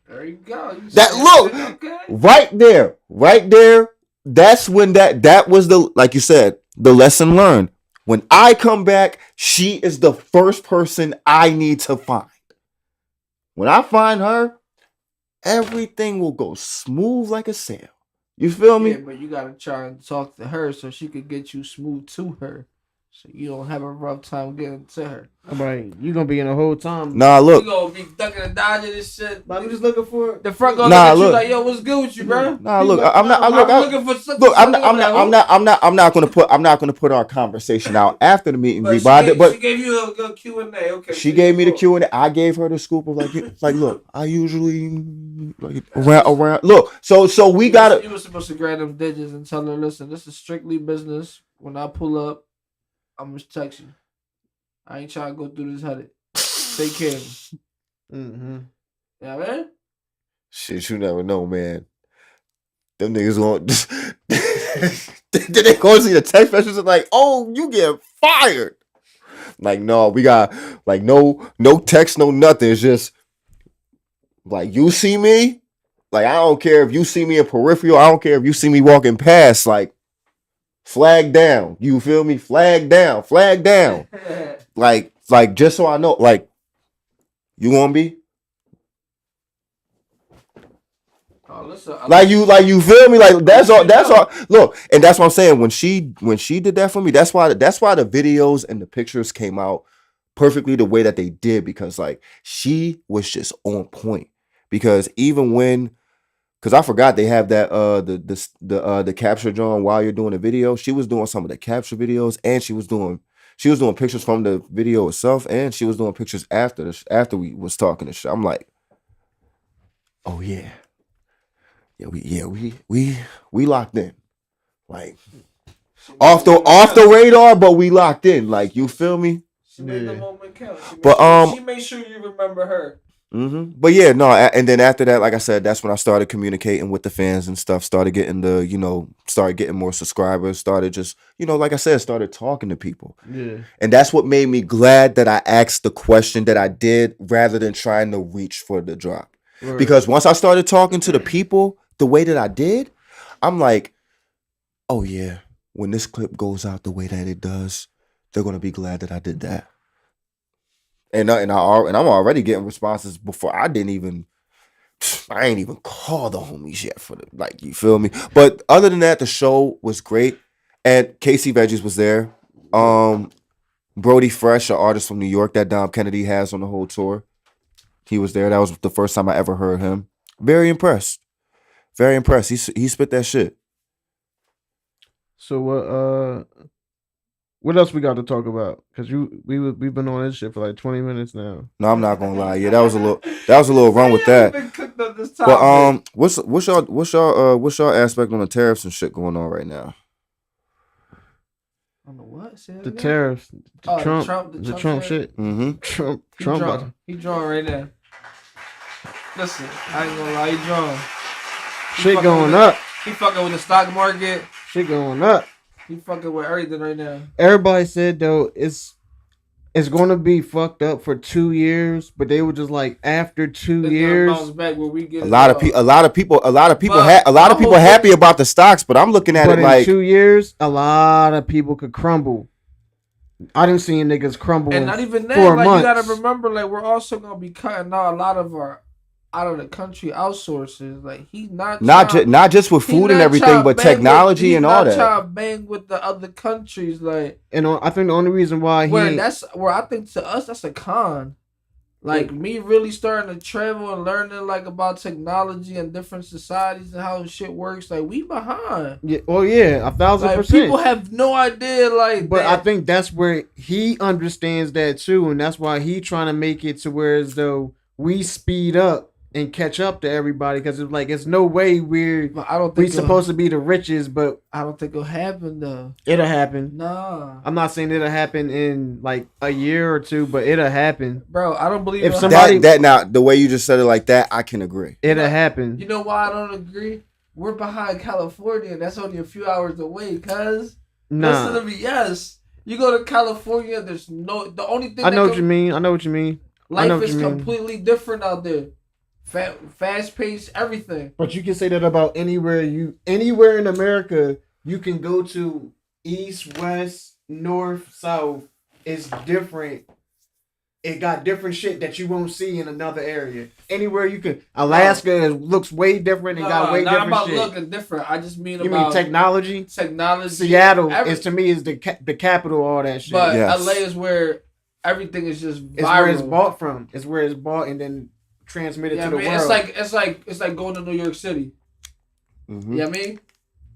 There you go. Okay. Right there. That's when that was like you said, the lesson learned. When I come back, she is the first person I need to find. When I find her, everything will go smooth like a sail. You feel me? Yeah, but you gotta try and talk to her so she could get you smooth to her, so you don't have a rough time getting to her. Right, you gonna be in the whole time. Nah, look. You gonna be ducking and dodging this shit. But I'm just looking for the front gonna look at you like, "Yo, what's good with you, bro?" Nah, look. I'm not gonna put our conversation out after the meet and greet. But she gave you a Q&A. Okay. She gave me the Q&A. I gave her the scoop of like, look, I usually like around. Look, so we gotta. You were supposed to grab them digits and tell her, "Listen, this is strictly business. When I pull up, I'm gonna text you. I ain't trying to go through this headache. Take care of me." Mm-hmm. Yeah, man. Shit, you never know, man. Them niggas going. Then they go see the text messages and like, "Oh, you get fired." Like, no, we got like no text, no nothing. It's just like, you see me. Like, I don't care if you see me in peripheral. I don't care if you see me walking past. Like, flag down. You feel me? Flag down. Flag down. like just so I know. Like, you want to be? Like you feel me? Like that's all. Look, and that's what I'm saying. When she did that for me, that's why the videos and the pictures came out perfectly the way that they did, because like she was just on point. Because even when, because I forgot they have that the capture drawing while you're doing the video. She was doing some of the capture videos, and she was doing pictures from the video itself, and she was doing pictures after we was talking to shit. I'm like, oh yeah. We locked in, like off the radar, but we locked in. Like, you feel me? She made the moment count. She made sure you remember her. Mm-hmm. But yeah, no, and then after that, like I said, that's when I started communicating with the fans and stuff. Started getting more subscribers. Started just, like I said, started talking to people. Yeah, and that's what made me glad that I asked the question that I did, rather than trying to reach for the drop. Right. Because once I started talking to the people the way that I did, I'm like, oh yeah, when this clip goes out the way that it does, they're gonna be glad that I did that. And I'm already getting responses before I ain't even called the homies yet for the, like, you feel me? But other than that, the show was great, and Casey Veggies was there. Brody Fresh, an artist from New York that Dom Kennedy has on the whole tour, he was there. That was the first time I ever heard him. Very impressed. Very impressed. He spit that shit. So what else we got to talk about? Because we've been on this shit for like 20 minutes now. No, I'm not gonna lie. Yeah, that was a little run with that. But what's your aspect on the tariffs and shit going on right now? On the what? Say that The again? tariffs. Oh, The Trump shit. Mm-hmm. Trump. He drawing right now. Listen, I ain't gonna lie, he drawing. Shit going up. He fucking with the stock market. Shit going up. He fucking with everything right now. Everybody said though it's going to be fucked up for 2 years, but they were just like after 2 years. Bounce back where we get a lot of people But happy about the stocks, but I'm looking at it like in 2 years, a lot of people could crumble. I didn't see niggas crumble. And not even that, 4 like months. you gotta remember, like we're also gonna be cutting out a lot of our out of the country outsources. Like he's not just with food and everything, but technology and all that. He's not trying to bang with the other countries, like. And I think the only reason why that's where I think to us that's a con. Like me really starting to travel and learning like about technology and different societies and how shit works. Like we behind. Yeah, well, yeah, 1,000%. People have no idea. Like, but I think that's where he understands that too, and that's why he trying to make it to where as though we speed up and catch up to everybody, because it's like it's no way we're supposed to be the richest, but I don't think it'll happen though. It'll happen. Nah, I'm not saying it'll happen in like a year or two, but it'll happen, bro. I don't believe if somebody that now the way you just said it like that, I can agree. It'll happen. You know why I don't agree? We're behind California, and that's only a few hours away. Cause listen to me, yes, you go to California. There's the only thing I know what you mean. Life is completely different out there. Fast paced, everything. But you can say that about anywhere in America. You can go to east, west, north, south. It's different. It got different shit that you won't see in another area. Anywhere you can. Alaska looks way different and got way different shit. Not about looking different. I just mean you mean technology. Seattle is to me is the capital of all that shit. But LA is where everything is just viral. It's where it's bought from. It's where it's bought and then transmitted to the world. It's like going to New York City. Mm-hmm. You know what I mean?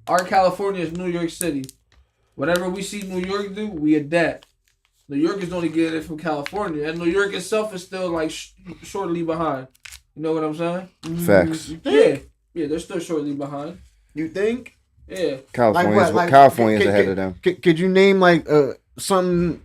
Our California is New York City. Whatever we see New York do, we adapt. New York is only getting it from California, and New York itself is still like shortly behind. You know what I'm saying? Facts. Yeah, they're still shortly behind. You think? Yeah. California's ahead of them. Could you name like something?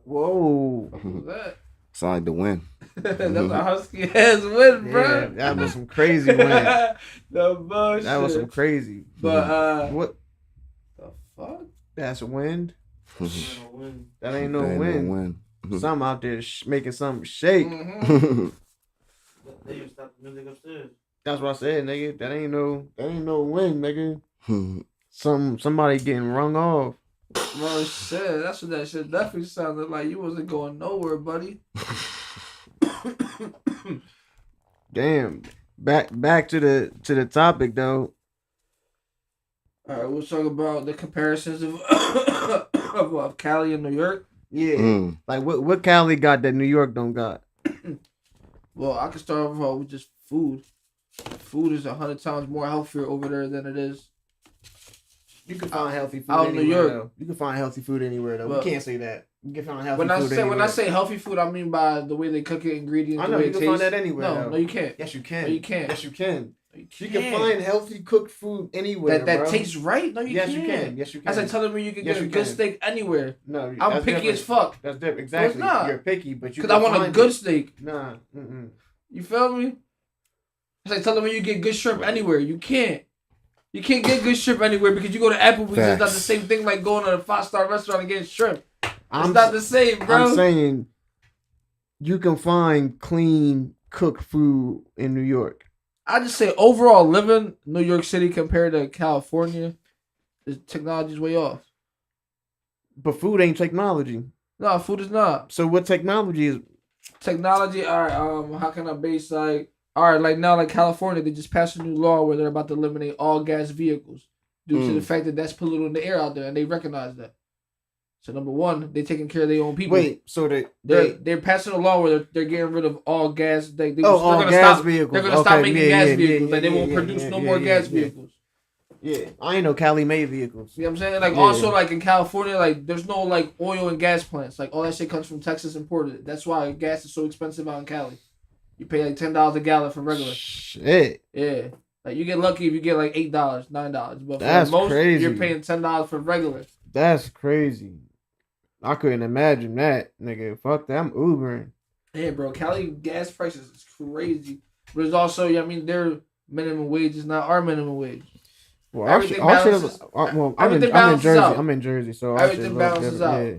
Whoa. What was that? Sound like the wind. That's a husky ass wind, bro. Yeah, that was some crazy wind. The bullshit. That was some crazy. But what the fuck? That's a wind. That ain't no That ain't wind. no wind. Something out there making something shake. Mm-hmm. They even stopped the music upstairs. That's what I said, nigga. That ain't no wind, nigga. Somebody getting rung off. Bro, shit. That's what that shit definitely sounded like. You wasn't going nowhere, buddy. Damn. Back to the topic though. All right, we'll talk about the comparisons of Cali and New York. Yeah, like what Cali got that New York don't got? Well, I can start off with just food. Food is 100 times more healthier over there than it is. You can find healthy food out in New York. Though. You can find healthy food anywhere though. But, we can't say that. You can find healthy food anywhere. When I say healthy food, I mean by the way they cook it, ingredients. I know you can find that anywhere. No, you can't. Yes, you can. No, you can't. Yes, you can. You can find healthy cooked food anywhere. That tastes right. No, you can't. You can. Yes, you can. That's like telling me you can get a good steak anywhere. No, I'm picky as fuck. That's different. Exactly. No, it's not. You're picky, but you. Because I want a good steak. Nah. You feel me? It's like telling me you get good shrimp anywhere. You can't. You can't get good shrimp anywhere because you go to Applebee's. It's not the same thing like going to a 5-star restaurant and getting shrimp. It's not the same, bro. I'm saying you can find clean cooked food in New York. I just say overall living New York City compared to California, the technology's way off. But food ain't technology. No, food is not. So what technology is? Technology. All right. How can I base like? All right, like now, like California, they just passed a new law where they're about to eliminate all gas vehicles due to the fact that that's polluting the air out there, and they recognize that. So number one, they're taking care of their own people. Wait, so they're passing a law where they're getting rid of all gas. They're all gas vehicles. They're gonna stop making gas vehicles. Like they won't produce no more gas vehicles. Yeah, I ain't no Cali made vehicles. You know what I'm saying? Like also like in California, like there's no like oil and gas plants. Like all that shit comes from Texas imported. That's why gas is so expensive out in Cali. You pay like $10 a gallon for regular. Shit. Yeah. Like you get lucky if you get like $8, $9, but That's for most, crazy. you're paying $10 for regular. That's crazy. I couldn't imagine that, nigga. Fuck that. I'm Ubering. Yeah, bro. Cali gas prices is crazy, but it's also, I mean, their minimum wage is not our minimum wage. Well, Everything our shit balances- is, I'm everything in balances Jersey. out. I'm in Jersey, so our shit Everything is balances out. Yeah.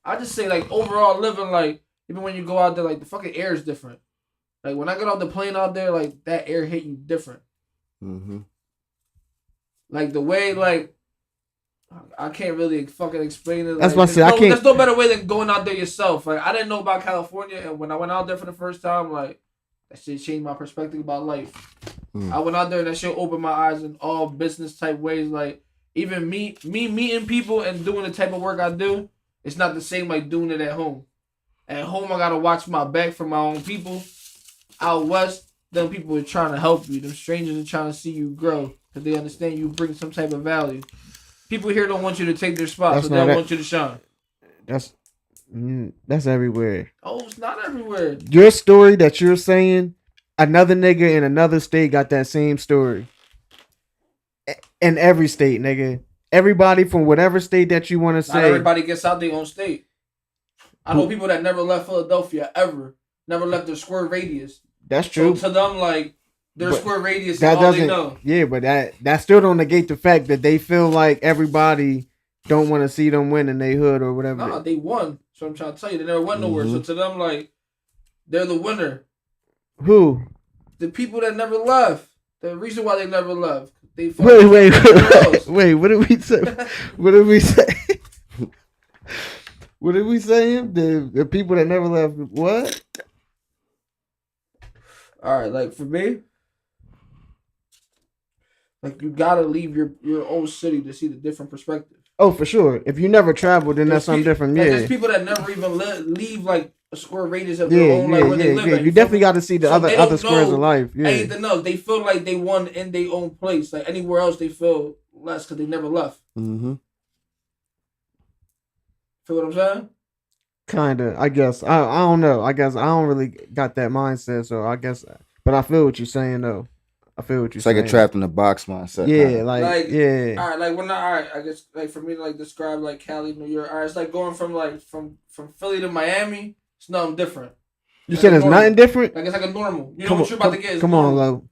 I just say like overall living, like even when you go out there, like the fucking air is different. Like when I get off the plane out there, like that air hit you different. Mm-hmm. Like the way, like I can't really fucking explain it. That's like, what I said. I can't. There's no better way than going out there yourself. Like I didn't know about California, and when I went out there for the first time, like that shit changed my perspective about life. I went out there and that shit opened my eyes in all business type ways. Like even me meeting people and doing the type of work I do, it's not the same like doing it at home. At home, I gotta watch my back for my own people. Out west, them people are trying to help you. Them strangers are trying to see you grow because they understand you bring some type of value. People here don't want you to take their spot, so they don't want you to shine. That's everywhere. Oh, it's not everywhere. Your story that you're saying, another nigga in another state got that same story. In every state, nigga. Everybody from whatever state that you want to say. Not everybody gets out their own state. I know people that never left Philadelphia ever. Never left their square radius. That's true. So to them, like, their square radius is that all they doesn't. know. Yeah, but that still don't negate the fact that they feel like everybody don't want to see them win in their hood or whatever. Nah, they won. So I'm trying to tell you, they never went nowhere. So to them, like, they're the winner. Who? The people that never left. The reason why they never left. They Wait. What did we say? What did we say? What did we say? The people that never left. What? All right, like for me, like you gotta leave your own city to see the different perspective. Oh, for sure. If you never traveled, then that's something different. Like, Yeah. there's people that never even leave like a square radius of their own, like where they live. At, You definitely got to see the So they other don't squares know of life. Yeah. anything else. They feel like they won in their own place. Like anywhere else, they feel less because they never left. Mm-hmm. Feel what I'm saying? Kinda, I guess. I don't know. I guess I don't really got that mindset, so I guess. But I feel what you're saying, though. I feel what you're It's saying. like a trapped in the box mindset. Yeah, kinda. like yeah. All right, like we're not. All right, I guess like for me to like describe like Cali, New York. All right, it's like going from like from Philly to Miami. It's nothing different. You said it's nothing different. Like it's like a normal. You know what you're about to get. Is come normal. on, Lo.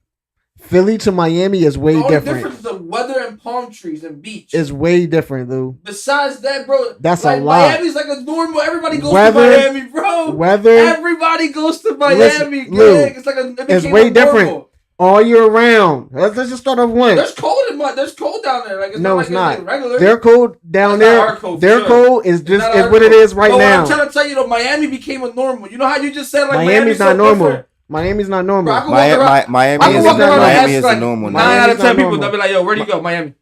Philly to Miami is way The only different. difference is the weather and palm trees and beach. It's way different, Lou. Besides that, bro, That's like, a lot. Miami's like a normal. Everybody goes Weather- to Miami, bro. Weather Everybody goes to Miami. Listen, Greg. Lou, It's like it's way different. All year round. Let's just start off one. There's cold there's cold down there. Like it's No, not it's like not. It's like regular. Their cold down It's not there. our cold, for Their sure. cold is just not is our what it cold. is right But now. what I'm trying to tell you, though, Miami became a normal. You know how you just said like Miami's not so normal. different? Miami's not normal. Bro, I can walk around. Miami I can is walk around and Miami ask is like the normal. 9 out of Miami's 10 not people. normal. They'll be like, "Yo, where do you go, Miami?"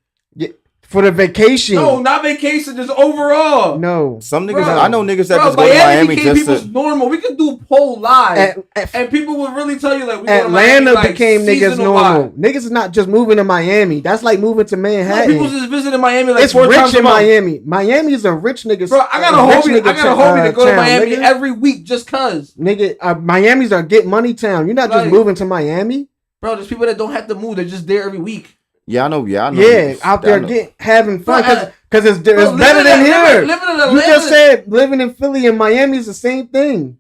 For the vacation. No, not vacation, just overall. No. Some niggas, Bro. I know niggas that Bro, just go to Miami became just people's to. normal. We could do poll live, and people would really tell you like we go to Atlanta Miami, like, became niggas seasonal normal. vibe. Niggas is not just moving to Miami. That's like moving to No, Manhattan. people just visiting Miami like It's 4 rich times a in month. Miami. Miami is a rich niggas. Bro, I got a rich homie. I got a homie that go to town, Miami nigga. every week just cause. Nigga, Miami's a get money town. You're not just Like- moving to Miami. Bro, there's people that don't have to move. They're just there every week. Yeah, I know. Yeah, niggas. out I there know. having fun Bro, because it's better living than in- here. living in You Atlanta- just said living in Philly and Miami is the same thing.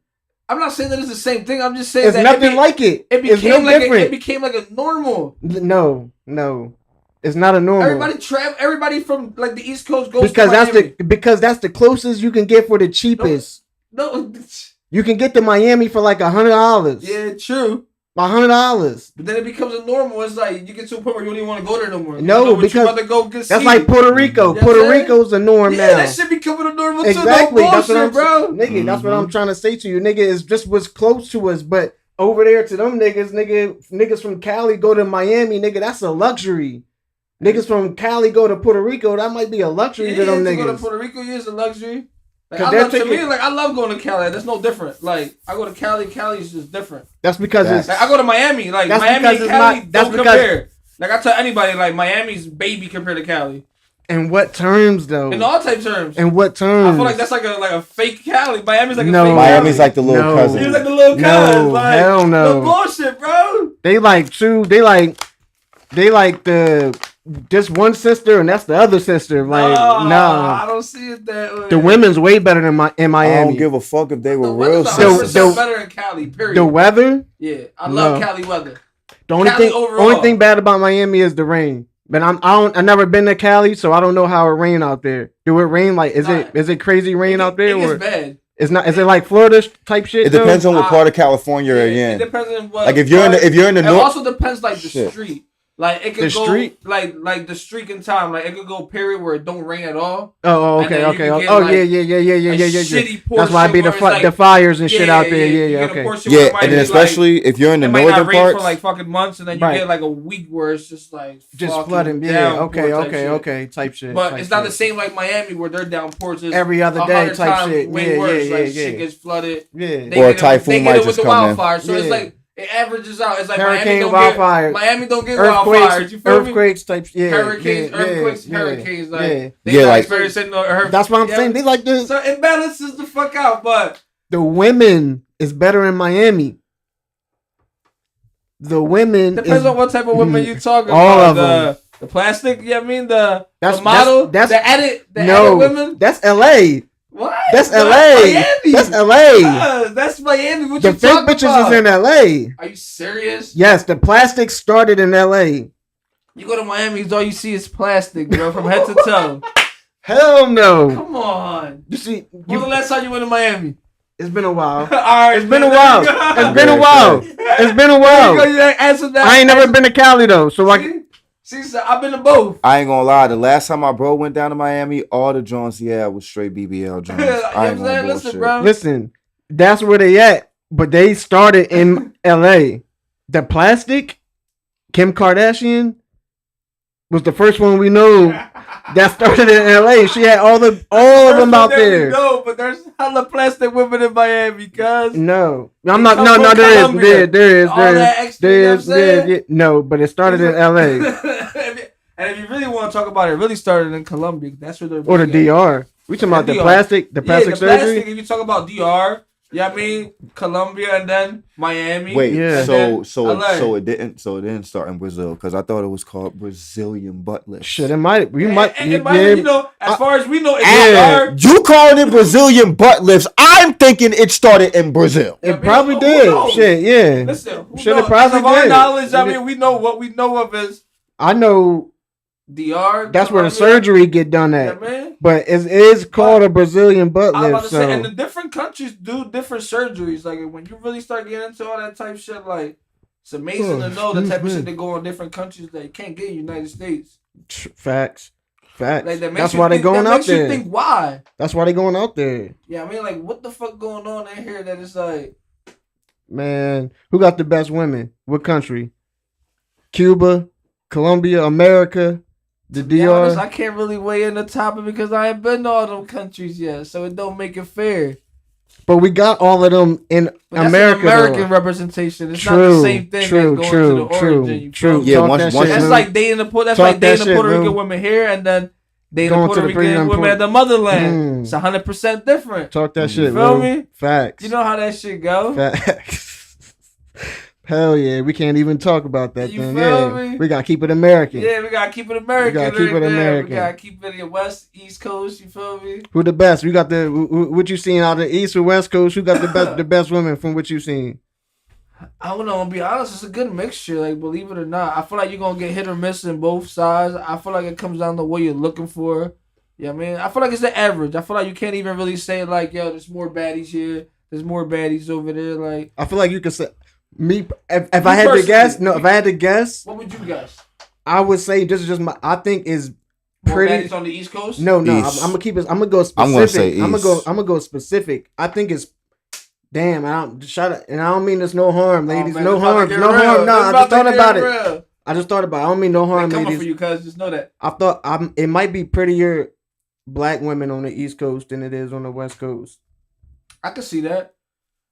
I'm not saying that it's the same thing. I'm just saying It's that nothing like it. It It's became no like different. it became like a normal. No, it's not a normal. Everybody from like the East Coast goes because to Miami. that's the closest you can get for the cheapest. No, You can get to Miami for like $100. yeah, true. $100. But then it becomes a normal. It's like you get to a point where you don't even want to go there no more. No, you know what because you about to go get That's see. like Puerto Rico. You know Puerto what I'm saying? Rico's the norm Yeah, now. that shit becoming a normal Exactly. too. No That's what I'm bullshit, bro. Nigga, that's what I'm trying to say to you. Nigga, it's just what's close to us, but over there to them niggas from Cali go to Miami, nigga, that's a luxury. Niggas from Cali go to Puerto Rico, that might be a luxury to them to go to niggas. Puerto Rico is a luxury. Like, 'Cause I they're love, to me, taking- like I love going to Cali. That's no different. Like I go to Cali. Cali is just different. That's because Facts. it's Like I go to Miami. Like That's Miami because and it's Cali not- that's don't because- compare. Like I tell anybody, like Miami's baby compared to Cali in what terms though? in all type terms. In what terms? I feel like that's like a fake Cali. Miami's like a No. fake Miami's Cali. like the little No. cousin. He's like the little cuz. No, Like, hell no. the bullshit, bro. They like true. They like they like just one sister and that's the other sister. Like, nah, I don't see it that way. the women's way better than in Miami. I don't give a fuck if they were real sisters. sisters. Better in Cali. Period. The weather. Yeah, I love Cali weather. The only thing bad about Miami is the rain. But I've never been to Cali, so I don't know how it rain out there. Do it rain like is it crazy rain out there? It's bad. It's not. Is it like Florida type shit? It depends on what part of California you're in. It depends on what. Like if you're in the north. It also depends like the street. Like it could go street? like the streak in time. Like it could go period where it don't rain at all. Oh, okay. Oh, like, yeah. Shitty portion. That's why it be the fires and shit out there. Yeah, okay. Yeah, and then especially if you're in the northern parts for like fucking months, and then you get like a week where it's just like flooding. Yeah, okay, type shit. But it's not the same like Miami where they're downpours every other day type shit. Yeah. Shit gets flooded. Yeah, or a typhoon might just come in. So it's like. It averages out. It's like Miami don't get wildfires. You feel earthquakes me? Type. Yeah, hurricanes. Like that's what I'm saying. They like this. So it balances the fuck out. But the women is better in Miami. The women depends on what type of women you talking all about. Of them. The plastic. Yeah, I mean the model. That's the edit women. That's LA. What? That's LA. Miami. That's LA. That's Miami. What the you fake talking bitches about? is in LA. Are you serious? Yes, the plastic started in LA. You go to Miami, all you see is plastic, bro, from head to toe. Hell no. Come on. You see, when the last time you went to Miami? It's been a while. All right, it's been a while. It's been a while. It's been a while. I ain't never been to Cali though, so See, so I've been to both. I ain't gonna lie. The last time my bro went down to Miami, all the joints he had was straight BBL joints. I ain't gonna listen, bro. Listen, that's where they at. But they started in LA. The plastic, Kim Kardashian, was the first one we know that started in LA. She had all of them out there. No, but there's hella plastic women in Miami, cuz. No, I'm not. No, there is. No, but it started in LA. And if you really want to talk about it, really started in Colombia. That's where they're. Or the DR. We talking about the plastic surgery. Plastic, if you talk about DR, I mean Colombia and then Miami. Wait, so it didn't start in Brazil because I thought it was called Brazilian butt lift. Shit, it might. You might. As far as we know, you calling it Brazilian butt lifts? I'm thinking it started in Brazil. It probably did. Shit, yeah. Listen, it probably did. Our knowledge, I mean, we know what we know of is. I know. DR. That's where the surgery get done at. Yeah, man. But it is called a Brazilian butt lift. I was about to say, and the different countries do different surgeries. Like when you really start getting into all that type of shit, like it's amazing to know the type of shit that go in different countries that you can't get in the United States. Facts. Like, that's why they going out there. You think why? That's why they going out there. Yeah, I mean, like, what the fuck going on in here that it's like, man, who got the best women? What country? Cuba, Colombia, America. The DR. Honest, I can't really weigh in the topic because I ain't been to all them countries yet, so it don't make it fair. But we got all of them in America. That's American representation. It's not the same thing as going to the origin. True. Yeah, that's like dating the Puerto Rican women here and then dating the Puerto Rican women at the motherland. It's 100% different. Talk that shit. You feel me? Facts. You know how that shit go. Facts. Hell yeah, we can't even talk about that. You feel me? We gotta keep it American. Yeah, we gotta keep it American. We gotta keep it in West, East Coast. You feel me? Who the best? We got what you seen out of the East or West Coast? Who got the best women from what you seen? I don't know. To be honest, it's a good mixture. Like, believe it or not, I feel like you're gonna get hit or miss in both sides. I feel like it comes down to what you're looking for. Yeah, man. I feel like it's the average. I feel like you can't even really say like, yo, there's more baddies here. There's more baddies over there. Like, I feel like you could say. If I had to guess, what would you guess? I would say this is just I think is pretty. More on the East Coast? No. I'm gonna keep it. I'm gonna go specific. I'm gonna say East. I'm gonna go specific. I think it's. Damn, I don't mean there's no harm, ladies. Man, no harm. No, I just thought about it. I don't mean no harm, ladies. For you, cuz just know that. I thought it might be prettier black women on the East Coast than it is on the West Coast. I can see that.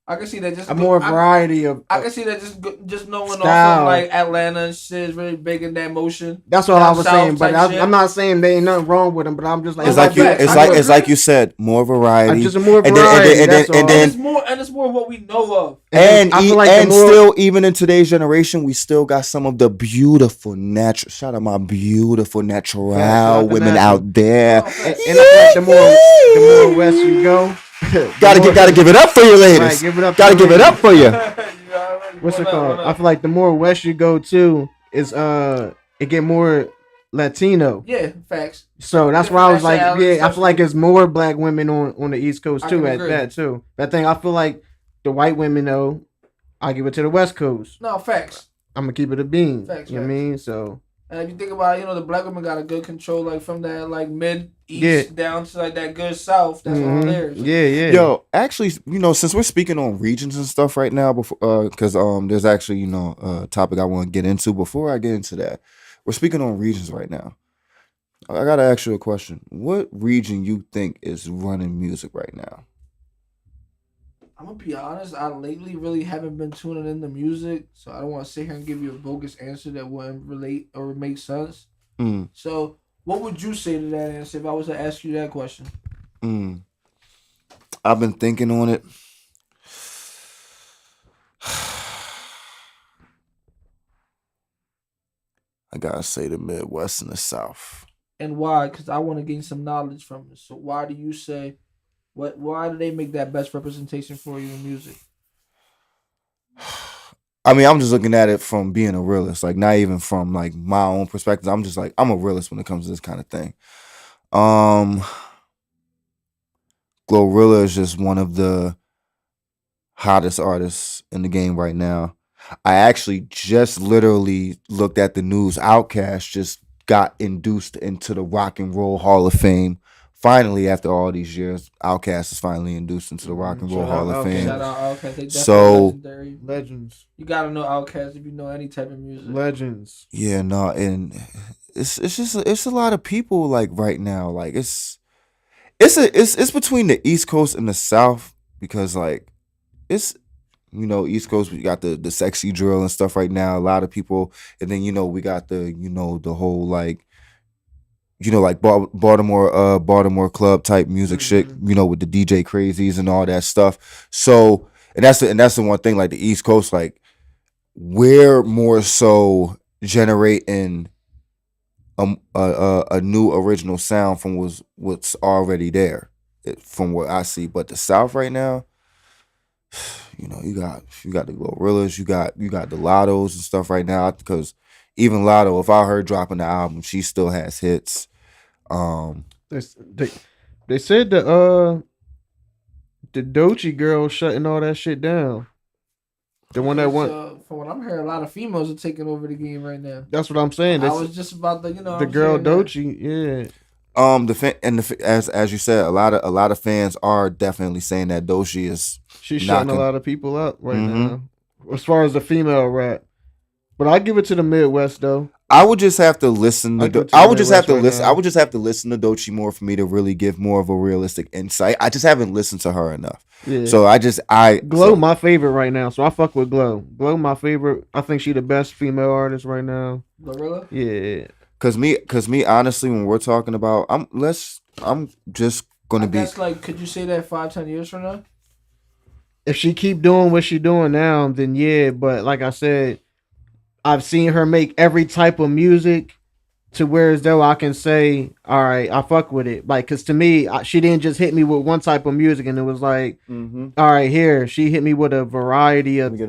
I can see that just a more variety of. I can see that just knowing style. off of like Atlanta and shit is really big in that motion. That's what I was saying, but shit. I'm not saying there ain't nothing wrong with them. But I'm just like it's like you said, more variety. Just more variety. And then it's more what we know of. And I feel like still, even in today's generation, we still got some of the beautiful natural. Shout out my beautiful natural women out there. And I feel like the more west you go. Gotta give it up for you, ladies. Right, gotta give it up for you. What's it called? I feel like the more west you go to, is it get more Latino. Yeah, facts. So that's why I was like, I feel like there's more black women on the East Coast too. At that too. That thing, I feel like the white women though, I give it to the West Coast. No, facts. I'm gonna keep it a bean. Facts, you know what I mean? So. And if you think about it, the black women got a good control, like from that like mid east down to like that good south. That's all theirs. Yeah. Yo, actually, since we're speaking on regions and stuff right now, before because there's actually a topic I want to get into. Before I get into that, we're speaking on regions right now. I gotta ask you a question. What region you think is running music right now? I'm gonna be honest. I lately really haven't been tuning into music, so I don't want to sit here and give you a bogus answer that wouldn't relate or make sense. So, what would you say to that answer if I was to ask you that question? I've been thinking on it. I gotta say the Midwest and the South. And why? Because I want to gain some knowledge from it. So, why do you say? Why do they make that best representation for you in music? I mean, I'm just looking at it from being a realist, like not even from like my own perspective. I'm just like, I'm a realist when it comes to this kind of thing. Glorilla is just one of the hottest artists in the game right now. I actually just literally looked at the news. Outkast just got induced into the Rock and Roll Hall of Fame. Finally, after all these years, Outkast is finally induced into the Rock and Roll Hall of Fame. Shout out Outkast. They definitely legends. You gotta know Outkast if you know any type of music. Legends. Yeah, no, and it's a lot of people like right now. Like it's between the East Coast and the South because like it's East Coast, we got the sexy drill and stuff right now. A lot of people, and then we got the the whole like like Baltimore club type music shit, with the DJ crazies and all that stuff. So, and that's the one thing, like the East Coast, like we're more so generating a new original sound from what's already there, from what I see. But the South right now, you got the Gorillas, you got the Lottos and stuff right now, because even Lotto, if I heard dropping the album, she still has hits. They said the Doechii girl shutting all that shit down. The one that went. From what I'm hearing, a lot of females are taking over the game right now. That's what I'm saying. I was just about the the girl Doechii, yeah. As you said, a lot of fans are definitely saying that Doechii is she's shutting a lot of people up right now, as far as the female rap. But I give it to the Midwest though. I would just have to listen to. I would just have to listen to Doechii more for me to really give more of a realistic insight. I just haven't listened to her enough. Yeah. So Glow my favorite right now. So I fuck with Glow. Glow my favorite. I think she the best female artist right now. Glorilla? Yeah. Cause me honestly, when we're talking about, I'm just gonna be. That's like, could you say that 5-10 years from now? If she keep doing what she doing now, then yeah. But like I said, I've seen her make every type of music to where as though I can say, all right, I fuck with it. Like, cause to me, she didn't just hit me with one type of music and it was like, all right, here. She hit me with a variety of,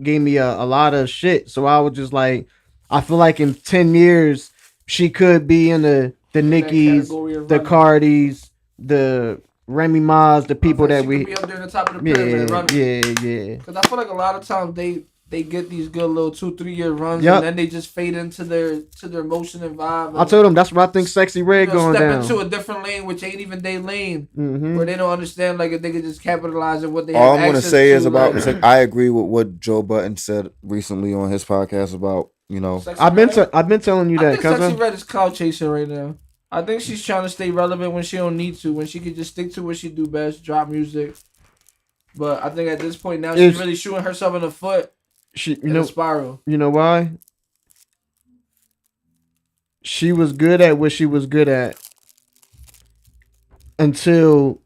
gave me a lot of shit. So I was just like, I feel like in 10 years, she could be in the Nickies, the Cardis, the Remy Ma's, the people that we be up there in the top of the pyramid. Yeah. Cause I feel like a lot of times they get these good little 2-3 year runs and then they just fade into their motion and vibe. I told them that's what I think Sexy Red going down. Step into a different lane, which ain't even their lane, where they don't understand like if they could just capitalize on what they. All I'm gonna say is about. Like, I agree with what Joe Budden said recently on his podcast about I've been telling you that. I think Sexy Red is clout chasing right now. I think she's trying to stay relevant when she don't need to. When she could just stick to what she do best, drop music. But I think at this point now she's really shooting herself in the foot. In a spiral. You know why? She was good at what she was good at until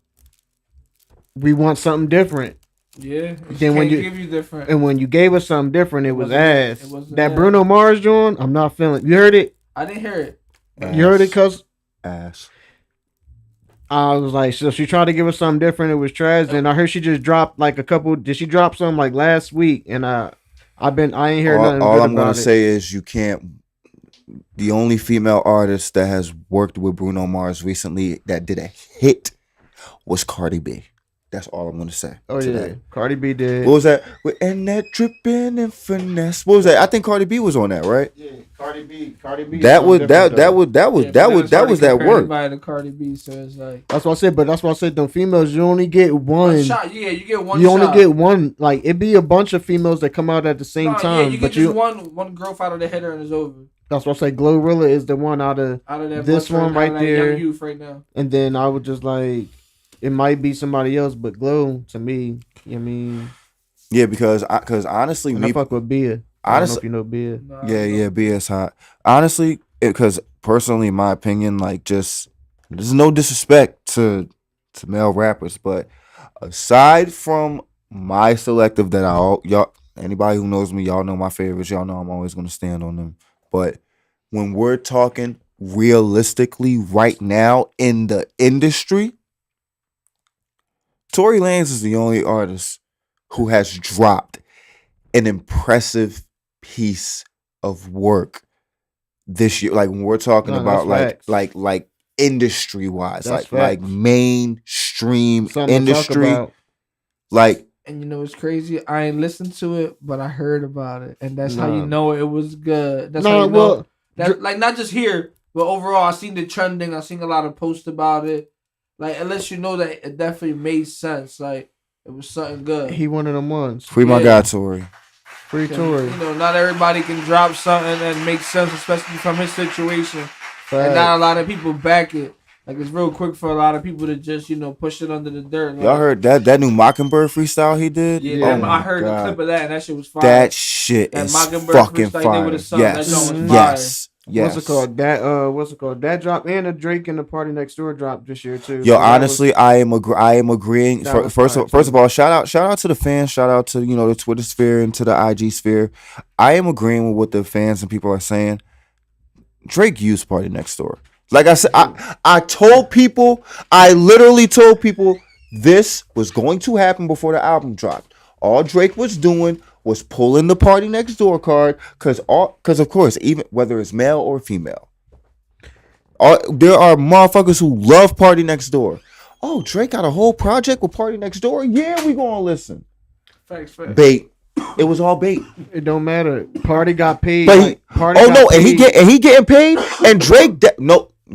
we want something different. Yeah. Then when you give you different, and when you gave us something different, it was ass. That ass. Bruno Mars joint, I'm not feeling. You heard it? I didn't hear it. Ass. You heard it, cuz? Ass. I was like, so she tried to give us something different. It was trash. And I heard she just dropped like a couple. Did she drop something like last week? And I ain't heard nothing. All good I'm gonna about it. say is you can't. The only female artist that has worked with Bruno Mars recently that did a hit was Cardi B. That's all I'm gonna say. Oh yeah, that. Cardi B did. What was that? And that dripping and finesse. What was that? I think Cardi B was on that, right? Yeah, Cardi B. That was that work. By the Cardi B, so it's like that's what I said. But that's what I said. Them females, you only get one shot. Yeah, you get one. You shot. only get one. Like it be a bunch of females that come out at the same time. Yeah, you get just one girl fight on the header and it's over. That's what I say. Glorilla is the one out of that this one right there. Young youth right now. And then I would just like, it might be somebody else, but Glow to me, I mean. Yeah, because honestly, I fuck with Bia. I don't know if you know Bia. Yeah, Bia is hot. Honestly, because personally, in my opinion, like just there's no disrespect to male rappers, but aside from my selective that y'all anybody who knows me, y'all know my favorites. Y'all know I'm always gonna stand on them. But when we're talking realistically right now in the industry, Tory Lanez is the only artist who has dropped an impressive piece of work this year. Like when we're talking about like industry wise, like mainstream something industry, like. And you know it's crazy. I ain't listened to it, but I heard about it, and that's how you know it was good. That's how you know. Like not just here, but overall, I seen the trending. I seen a lot of posts about it. Like it lets you know that it definitely made sense. Like it was something good. He one of them ones. Free my guy Tory. Free Tory. You know, not everybody can drop something that makes sense, especially from his situation. And not a lot of people back it. Like it's real quick for a lot of people to just push it under the dirt. Like, y'all heard that new Mockingbird freestyle he did? Yeah, I heard a clip of that, and that shit was fire. That shit is fucking fire. Yes. What's it called? That drop and a Drake and the Party Next Door drop this year too. Yo, honestly, I am agreeing. First of all, shout out to the fans. Shout out to the Twitter sphere and to the IG sphere. I am agreeing with what the fans and people are saying. Drake used Party Next Door. Like I said, I literally told people this was going to happen before the album dropped. All Drake was doing was pulling the Party Next Door card because of course, even whether it's male or female, there are motherfuckers who love Party Next Door. Oh, Drake got a whole project with Party Next Door? Yeah, we gonna listen. Facts. Bait. It was all bait. It don't matter. Party got paid. But and he getting paid. And Drake,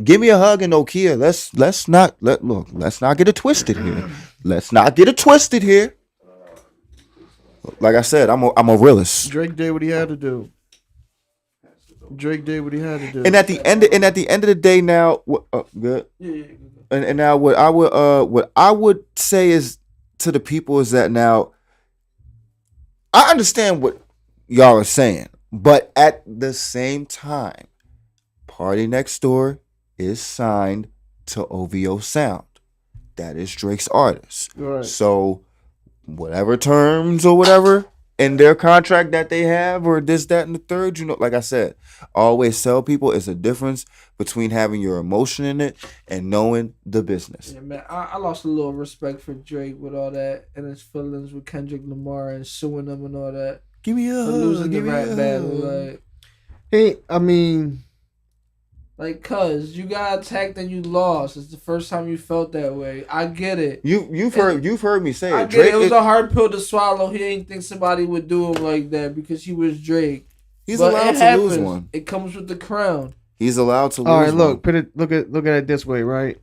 give me a hug and Nokia. Let's not get it twisted here. Let's not get it twisted here. Like I said, I'm a realist. Drake did what he had to do. And at the end of the day, now good. Yeah. And now what I would say is to the people is that now I understand what y'all are saying, but at the same time, Party Next Door is signed to OVO Sound. That is Drake's artist. Right. So whatever terms or whatever in their contract that they have or this, that, and the third, like I said, I always tell people it's a difference between having your emotion in it and knowing the business. Yeah, man, I lost a little respect for Drake with all that and his feelings with Kendrick Lamar and suing them and all that. Give me a hug. Losing the rap battle, like. Hey, I mean. Like, cuz you got attacked and you lost. It's the first time you felt that way. I get it. You've heard me say it. I get it. It was a hard pill to swallow. He didn't think somebody would do him like that because he was Drake. He's allowed to lose one. It comes with the crown. He's allowed to lose. All right, look, look at it this way, right?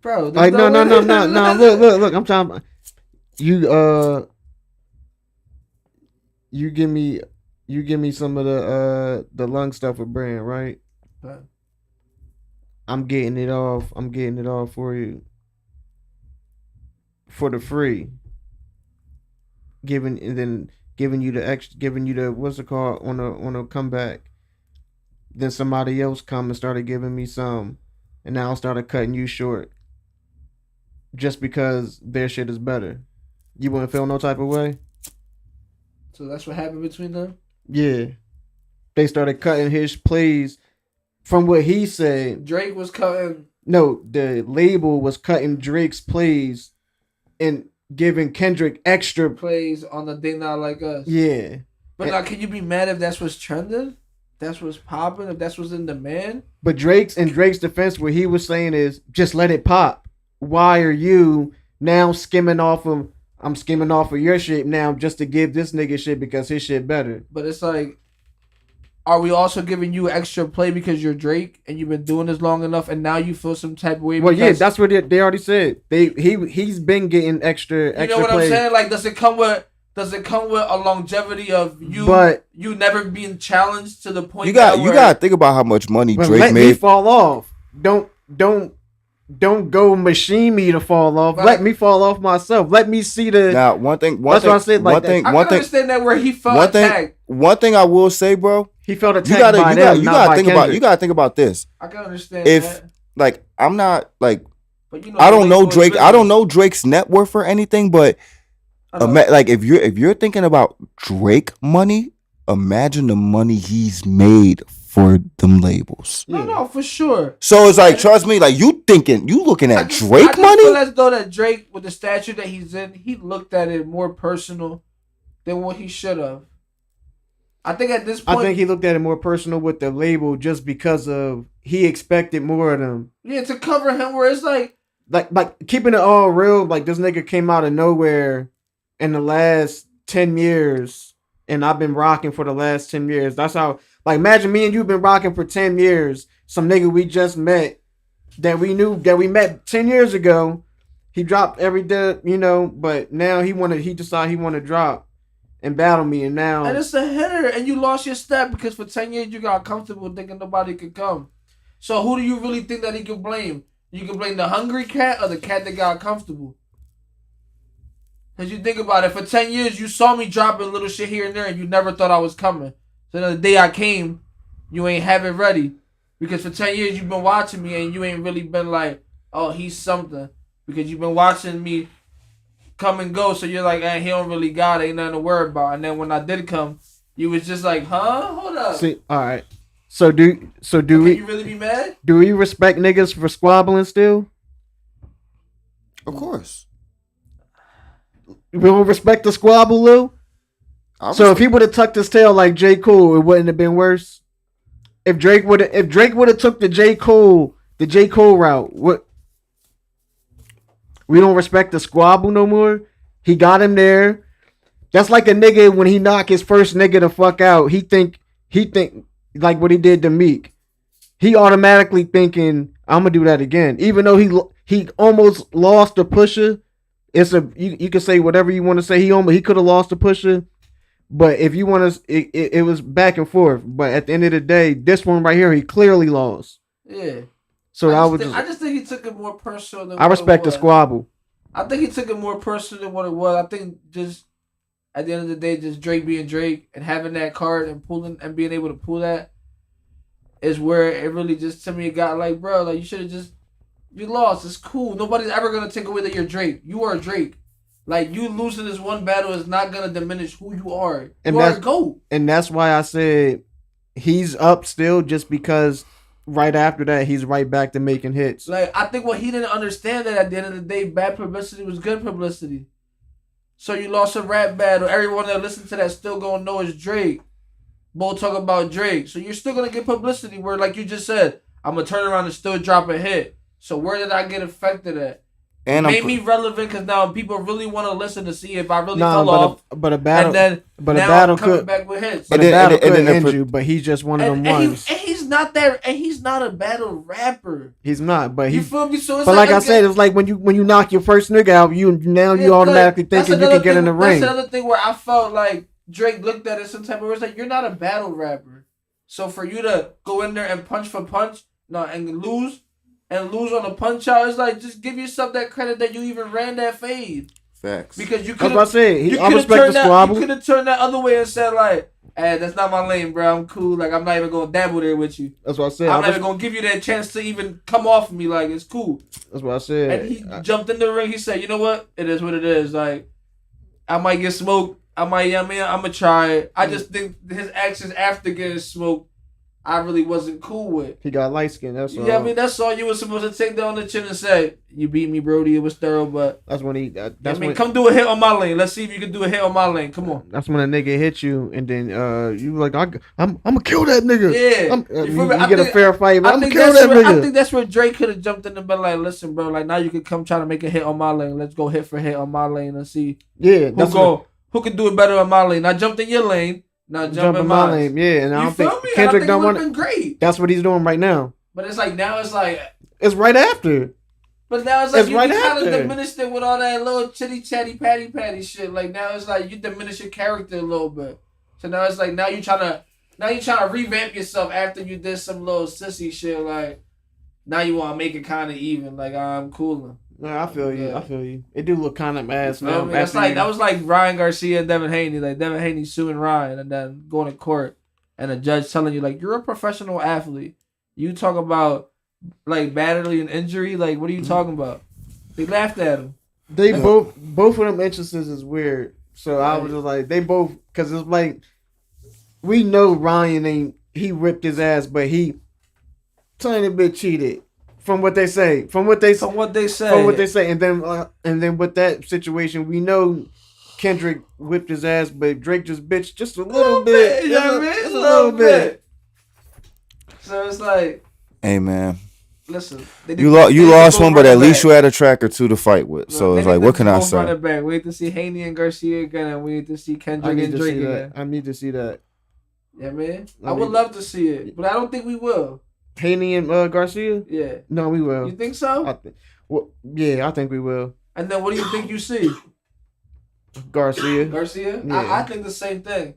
Bro, no. Look. I'm talking about you give me some of the lung stuff with brand, right? I'm getting it off for you. for the free, giving you the what's it called on a comeback. Then somebody else come and started giving me some, and now I started cutting you short, just because their shit is better. You wouldn't feel no type of way. So that's what happened between them? Yeah. They started cutting his plays from what he said. Drake was cutting. No, the label was cutting Drake's plays and giving Kendrick extra plays on the They Not Like Us. Yeah. But now, can you be mad if that's what's trending? That's what's popping? If that's what's in demand? But Drake's defense, what he was saying is, just let it pop. Why are you now skimming off of... I'm skimming off of your shit now just to give this nigga shit because his shit better. But it's like, are we also giving you extra play because you're Drake and you've been doing this long enough and now you feel some type of way? Well, yeah, that's what they already said. He's been getting extra. You know what play. I'm saying? Like, does it come with a longevity of you? But you never being challenged to the point. You gotta think about how much money Drake let made. Me fall off. Don't go machine me to fall off. Right. Let me fall off myself. Let me see the. Now, one thing. I can understand that where he felt attacked. One thing I will say, bro. He felt attacked by them. You gotta think about this. I can understand that. Like, I'm not like. But you know, I don't know Drake. I don't know Drake's net worth or anything, but like if you're thinking about Drake money, imagine the money he's made for them labels. No, for sure. So it's like, trust me, like you looking at Drake money? I feel as though that Drake, with the stature that he's in, he looked at it more personal than what he should have. I think at this point, I think he looked at it more personal with the label just because of he expected more of them. Yeah, to cover him, where it's like keeping it all real. Like, this nigga came out of nowhere in the last 10 years, and I've been rocking for the last 10 years. That's how. Like, imagine me and you been rocking for 10 years. Some nigga we just met that we met 10 years ago. He dropped every day, but now he decided he want to drop and battle me, and now. And it's a hitter, and you lost your step because for 10 years you got comfortable thinking nobody could come. So who do you really think that he could blame? You can blame the hungry cat or the cat that got comfortable. Because you think about it, for 10 years you saw me dropping little shit here and there, and you never thought I was coming. So the day I came, you ain't have it ready. Because for 10 years you've been watching me and you ain't really been like, oh, he's something. Because you've been watching me come and go. So you're like, he don't really got it. Ain't nothing to worry about. And then when I did come, you was just like, huh? Hold up. See, all right. So do we... you really be mad? Do we respect niggas for squabbling still? Of course. We don't respect the squabble, Lou? So if he would have tucked his tail like J. Cole, it wouldn't have been worse. If Drake would have took the J. Cole route, what? We don't respect the squabble no more. He got him there. That's like a nigga when he knock his first nigga the fuck out. He think like what he did to Meek. He automatically thinking, I'm gonna do that again, even though he almost lost the Pusher. You can say whatever you want to say. He could have lost the Pusher. But if you want to, it was back and forth. But at the end of the day, this one right here, he clearly lost. Yeah. So I just think he took it more personal than I respect the squabble. I think he took it more personal than what it was. I think just at the end of the day, just Drake being Drake and having that card and being able to pull that is where it really just, to me, it got like, bro, like, you should have you lost. It's cool. Nobody's ever going to take away that you're Drake. You are Drake. Like, you losing this one battle is not going to diminish who you are. You are a GOAT. And that's why I said he's up still, just because right after that, he's right back to making hits. Like, I think what he didn't understand that at the end of the day, bad publicity was good publicity. So you lost a rap battle. Everyone that listens to that still going to know it's Drake. Both talk about Drake. So you're still going to get publicity where, like you just said, I'm going to turn around and still drop a hit. So where did I get affected at? And made me relevant because now people really want to listen to see if I really fell off. But a battle, and then a battle could back with hits. But a battle could end you. But he's just one of them ones. And he's not that. And he's not a battle rapper. He's not. But you feel me? So it's but like I said, it's like when you knock your first nigga out, you automatically thinking you can get in the ring. That's another thing where I felt like Drake looked at it some type of way. It's like, you're not a battle rapper. So for you to go in there and punch for punch, and lose. and lose on a punch out, it's like just give yourself that credit that you even ran that fade. Facts. Because you That's could what I said. I respect the that. squabble. You could have turned that other way and said like, "Hey, that's not my lane, bro. I'm cool. Like I'm not even gonna dabble there with you. That's what I said. I'm not even gonna give you that chance to even come off of me. Like it's cool." That's what I said. And he jumped in the ring. He said, "You know what? It is what it is. Like I might get smoked. I'm gonna try it. I just think his actions after getting smoked, I really wasn't cool with." He got light skin. That's all. Yeah, I mean that's all you were supposed to take down the chin and say, "You beat me, Brody. It was thorough, but that's when he. That's when, come do a hit on my lane. Let's see if you can do a hit on my lane. Come on." That's when a nigga hit you, and then you like, I'm gonna kill that nigga. Yeah, you get a fair fight, but I'm gonna kill that nigga. I think that's where Drake could have jumped in and been like, "Listen, bro. Like now you can come try to make a hit on my lane. Let's go hit for hit on my lane and see. Yeah, who can do it better on my lane. I jumped in your lane." Now jump in my lane. Yeah, and I don't think Kendrick don't want it. Great. That's what he's doing right now. But it's like now it's like it's right after. But now it's like you right kind of diminished it with all that little chitty chatty patty shit. Like now it's like you diminish your character a little bit. So now it's like now you trying to revamp yourself after you did some little sissy shit. Like now you want to make it kind of even. Like I'm cooler. No, I feel you. I feel you. It do look kind of ass now. That's like that was like Ryan Garcia and Devin Haney. Like Devin Haney suing Ryan and then going to court and a judge telling you like you're a professional athlete. You talk about like badly and injury. Like what are you talking about? They laughed at him. They both of them instances is weird. So I was just like they both because it's like we know Ryan he ripped his ass, but he tiny bit cheated. From what they say, and then with that situation, we know Kendrick whipped his ass, but Drake just bitched just a little bit. You know what I mean? Just a little bit. So it's like, hey man, listen, you lost one, but at least you had a track or two to fight with. So it's like, what can I say? Back. We need to see Haney and Garcia again, and we need to see Kendrick and Drake again. I need to see that. Yeah, man. I would love to see it, but I don't think we will. Haney and Garcia? Yeah. No, we will. You think so? I think we will. And then what do you think you see? Garcia? Yeah. I think the same thing.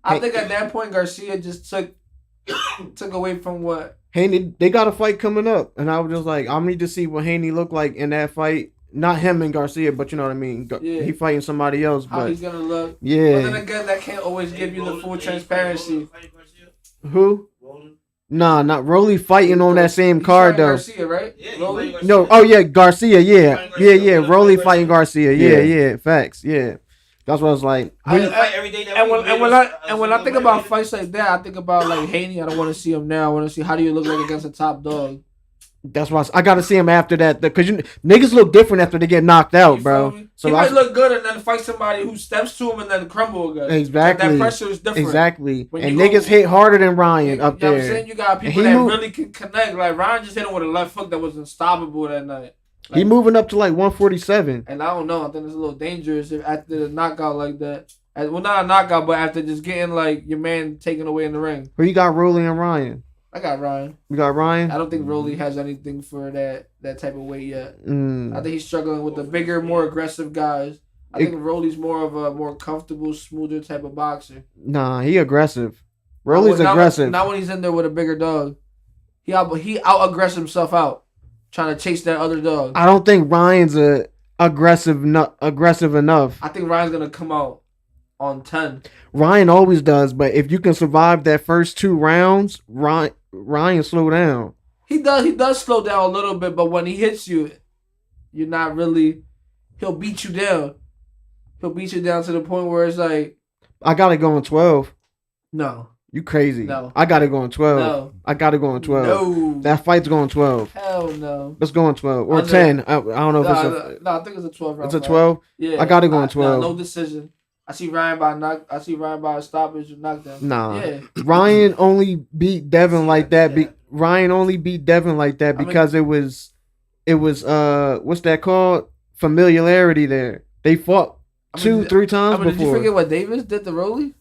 I think at that point Garcia just took away from what Haney. They got a fight coming up, and I was just like, I need to see what Haney looked like in that fight. Not him and Garcia, but you know what I mean. Yeah. He fighting somebody else. How he's gonna look? Yeah. But then again, that can't always give you the full transparency. Who? Nah, not Rolly fighting on that same card though. Garcia, right? Yeah, Rolly? No, Garcia, yeah. Rolly fighting Garcia, yeah. Facts, yeah. That's what I was like. When I think about fights like that, I think about like Haney. I don't want to see him now. I want to see how do you look like against a top dog. That's why I got to see him after that because niggas look different after they get knocked out, bro. So he might look good and then fight somebody who steps to him and then crumble again. Exactly. That pressure is different. Exactly. And niggas hit harder than Ryan up there. You know what I'm saying? You got people that really can connect. Like Ryan just hit him with a left hook that was unstoppable that night. He moving up to like 147. And I don't know. I think it's a little dangerous after the knockout like that. Well, not a knockout, but after just getting like your man taken away in the ring. Who you got, Rolly and Ryan? I got Ryan. You got Ryan? I don't think Rolly has anything for that type of weight yet. I think he's struggling with the bigger, more aggressive guys. I think Rolly's more of a more comfortable, smoother type of boxer. Nah, he aggressive. Rolly's aggressive. Not when he's in there with a bigger dog. He out aggressive himself out, trying to chase that other dog. I don't think Ryan's aggressive enough. I think Ryan's gonna come out on 10. Ryan always does, but if you can survive that first 2 rounds, Ryan slow down. He does slow down a little bit, but when he hits you, you're not really. He'll beat you down. He'll beat you down to the point where it's like, I gotta go on 12. No. You crazy. No. I gotta go on 12. No. I gotta go on 12. No. That fight's going 12. Hell no. Let's go on 12. Or 10. I don't know if it's I think it's a 12 round. It's a 12? Yeah. I gotta go on 12. No decision. I see Ryan by a stoppage or knockdown. Nah. Yeah. Ryan only beat Devin like that. Ryan only beat Devin like that because it was what's that called? Familiarity there. They fought 2-3 times before. Did you forget what Davis did to Rolly?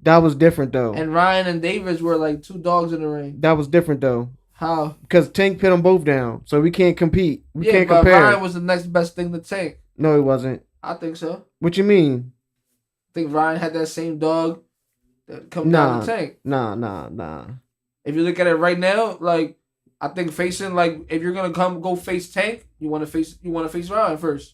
That was different though. And Ryan and Davis were like 2 dogs in the ring. That was different though. How? Because Tank put them both down, so we can't compete. We can't compare. Ryan was the next best thing to Tank. No, he wasn't. I think so. What you mean? I think Ryan had that same dog that come down the Tank. Nah. If you look at it right now, like I think facing like if you're gonna go face Tank, you want to face Ryan first.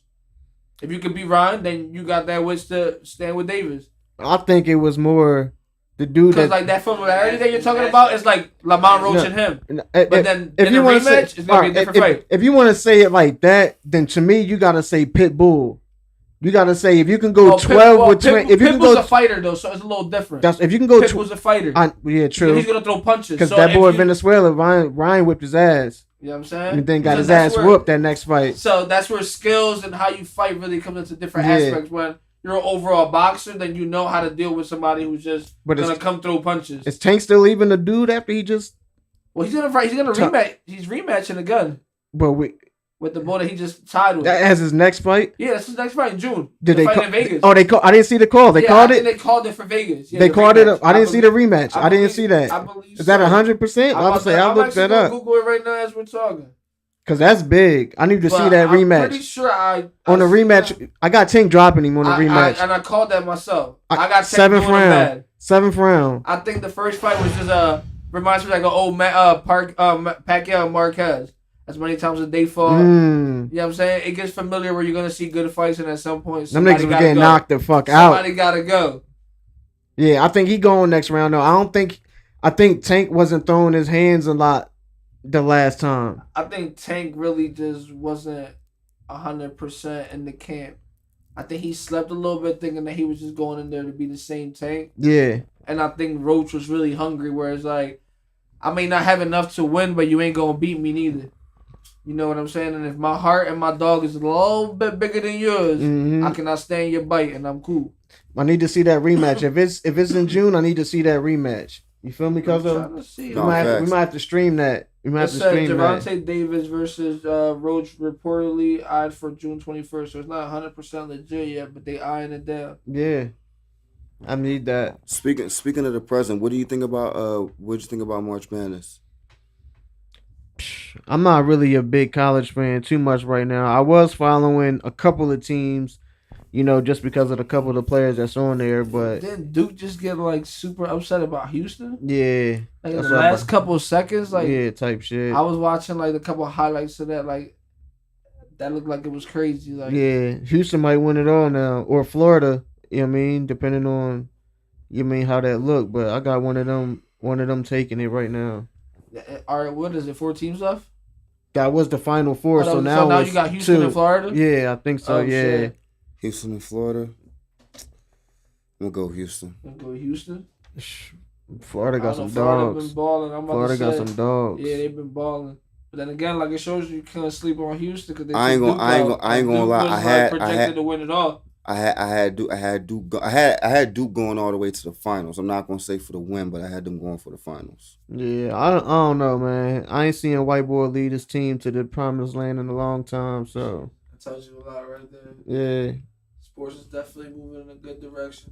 If you can beat Ryan, then you got that which to stand with Davis. I think it was more the dude because like that familiarity that you're talking about is like Lamont Roach and him. But then if you want to say, it's gonna be a different fight. If you want to say it like that, then to me you gotta say Pitbull. You gotta say if you can go 12 with 20. If you can go a fighter though, so it's a little different. That's if you can go. Pitbull's a fighter. Yeah, true. He's gonna throw punches because that boy Venezuela Ryan whipped his ass. You know what I'm saying? And then got his ass whooped that next fight. So that's where skills and how you fight really comes into different aspects. When you're an overall boxer, then you know how to deal with somebody who's just gonna come throw punches. Is Tank still even a dude after he just? Well, he's gonna fight. He's gonna rematch. He's rematching again. But with the boy that he just tied with. That as his next fight? Yeah, that's his next fight in June. Did they fight in Vegas? Oh, they I didn't see the call. They called it. They called it for Vegas. Yeah, they called it. I didn't see the rematch. I didn't see that. I believe is that 100%? I would say I'll look that up. Google it right now as we're talking. Cause that's big. I need to see that rematch. I'm pretty sure on the rematch. I got Tank dropping him on the rematch, and I called that myself. I got Tank 7th round. 7th round. I think the first fight was just reminds me like an old Pacquiao Marquez. As many times as they fought. You know what I'm saying? It gets familiar where you're gonna see good fights, and at some point, them niggas were getting knocked the fuck out. Somebody gotta go. Yeah, I think he going next round though. I think Tank wasn't throwing his hands a lot the last time. I think Tank really just wasn't 100% in the camp. I think he slept a little bit thinking that he was just going in there to be the same Tank. Yeah. And I think Roach was really hungry, whereas like, I may not have enough to win, but you ain't gonna beat me neither. You know what I'm saying? And if my heart and my dog is a little bit bigger than yours, I cannot stand your bite, and I'm cool. I need to see that rematch. if it's in June, I need to see that rematch. You feel me? Because we might have to stream that. We might have to stream Gervonta Davis versus Roach reportedly eyed for June 21st, so it's not 100% legit yet, but they eyeing it down. Yeah, I need that. Speaking of the present, what do you think about March Madness? I'm not really a big college fan too much right now. I was following a couple of teams, just because of a couple of the players that's on there. But didn't Duke just get like super upset about Houston? Yeah, like in the last couple of seconds, like type shit. I was watching like a couple of highlights of that, like that looked like it was crazy. Like Houston might win it all now, or Florida. You know what I mean, depending on how that look. But I got one of them taking it right now. All right, what is it? 4 teams left. That was the final 4. So now you got Houston 2. and Florida. Yeah, I think so. Shit. Houston and Florida. I'm gonna go Houston. Florida got some dogs. Florida got some dogs. Yeah, they've been balling. But then again, like it shows you can't sleep on Houston because I ain't gonna lie. I had projected to win it all. I had Duke going all the way to the finals. I'm not gonna say for the win, but I had them going for the finals. Yeah, I don't know, man. I ain't seeing white boy lead his team to the promised land in a long time. So that tells you a lot, right there. Yeah, sports is definitely moving in a good direction.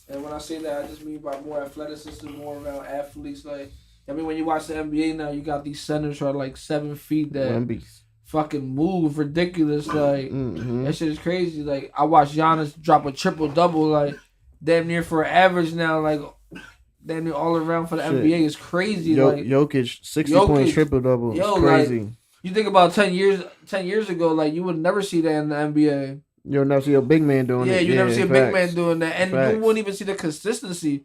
And when I say that, I just mean by more athleticism, more around athletes. Like, I mean, when you watch the NBA now, you got these centers who are like 7 feet that fucking move ridiculous. Like, that shit is crazy. Like, I watched Giannis drop a triple-double, like, damn near for average now, like, damn near all around for the NBA is crazy. Like Jokic, 60-point triple-double. It's crazy. Like, you think about 10 years ago, like, you would never see that in the NBA. You'll never see a big man doing it. Yeah, you never see a big man doing that. And you wouldn't even see the consistency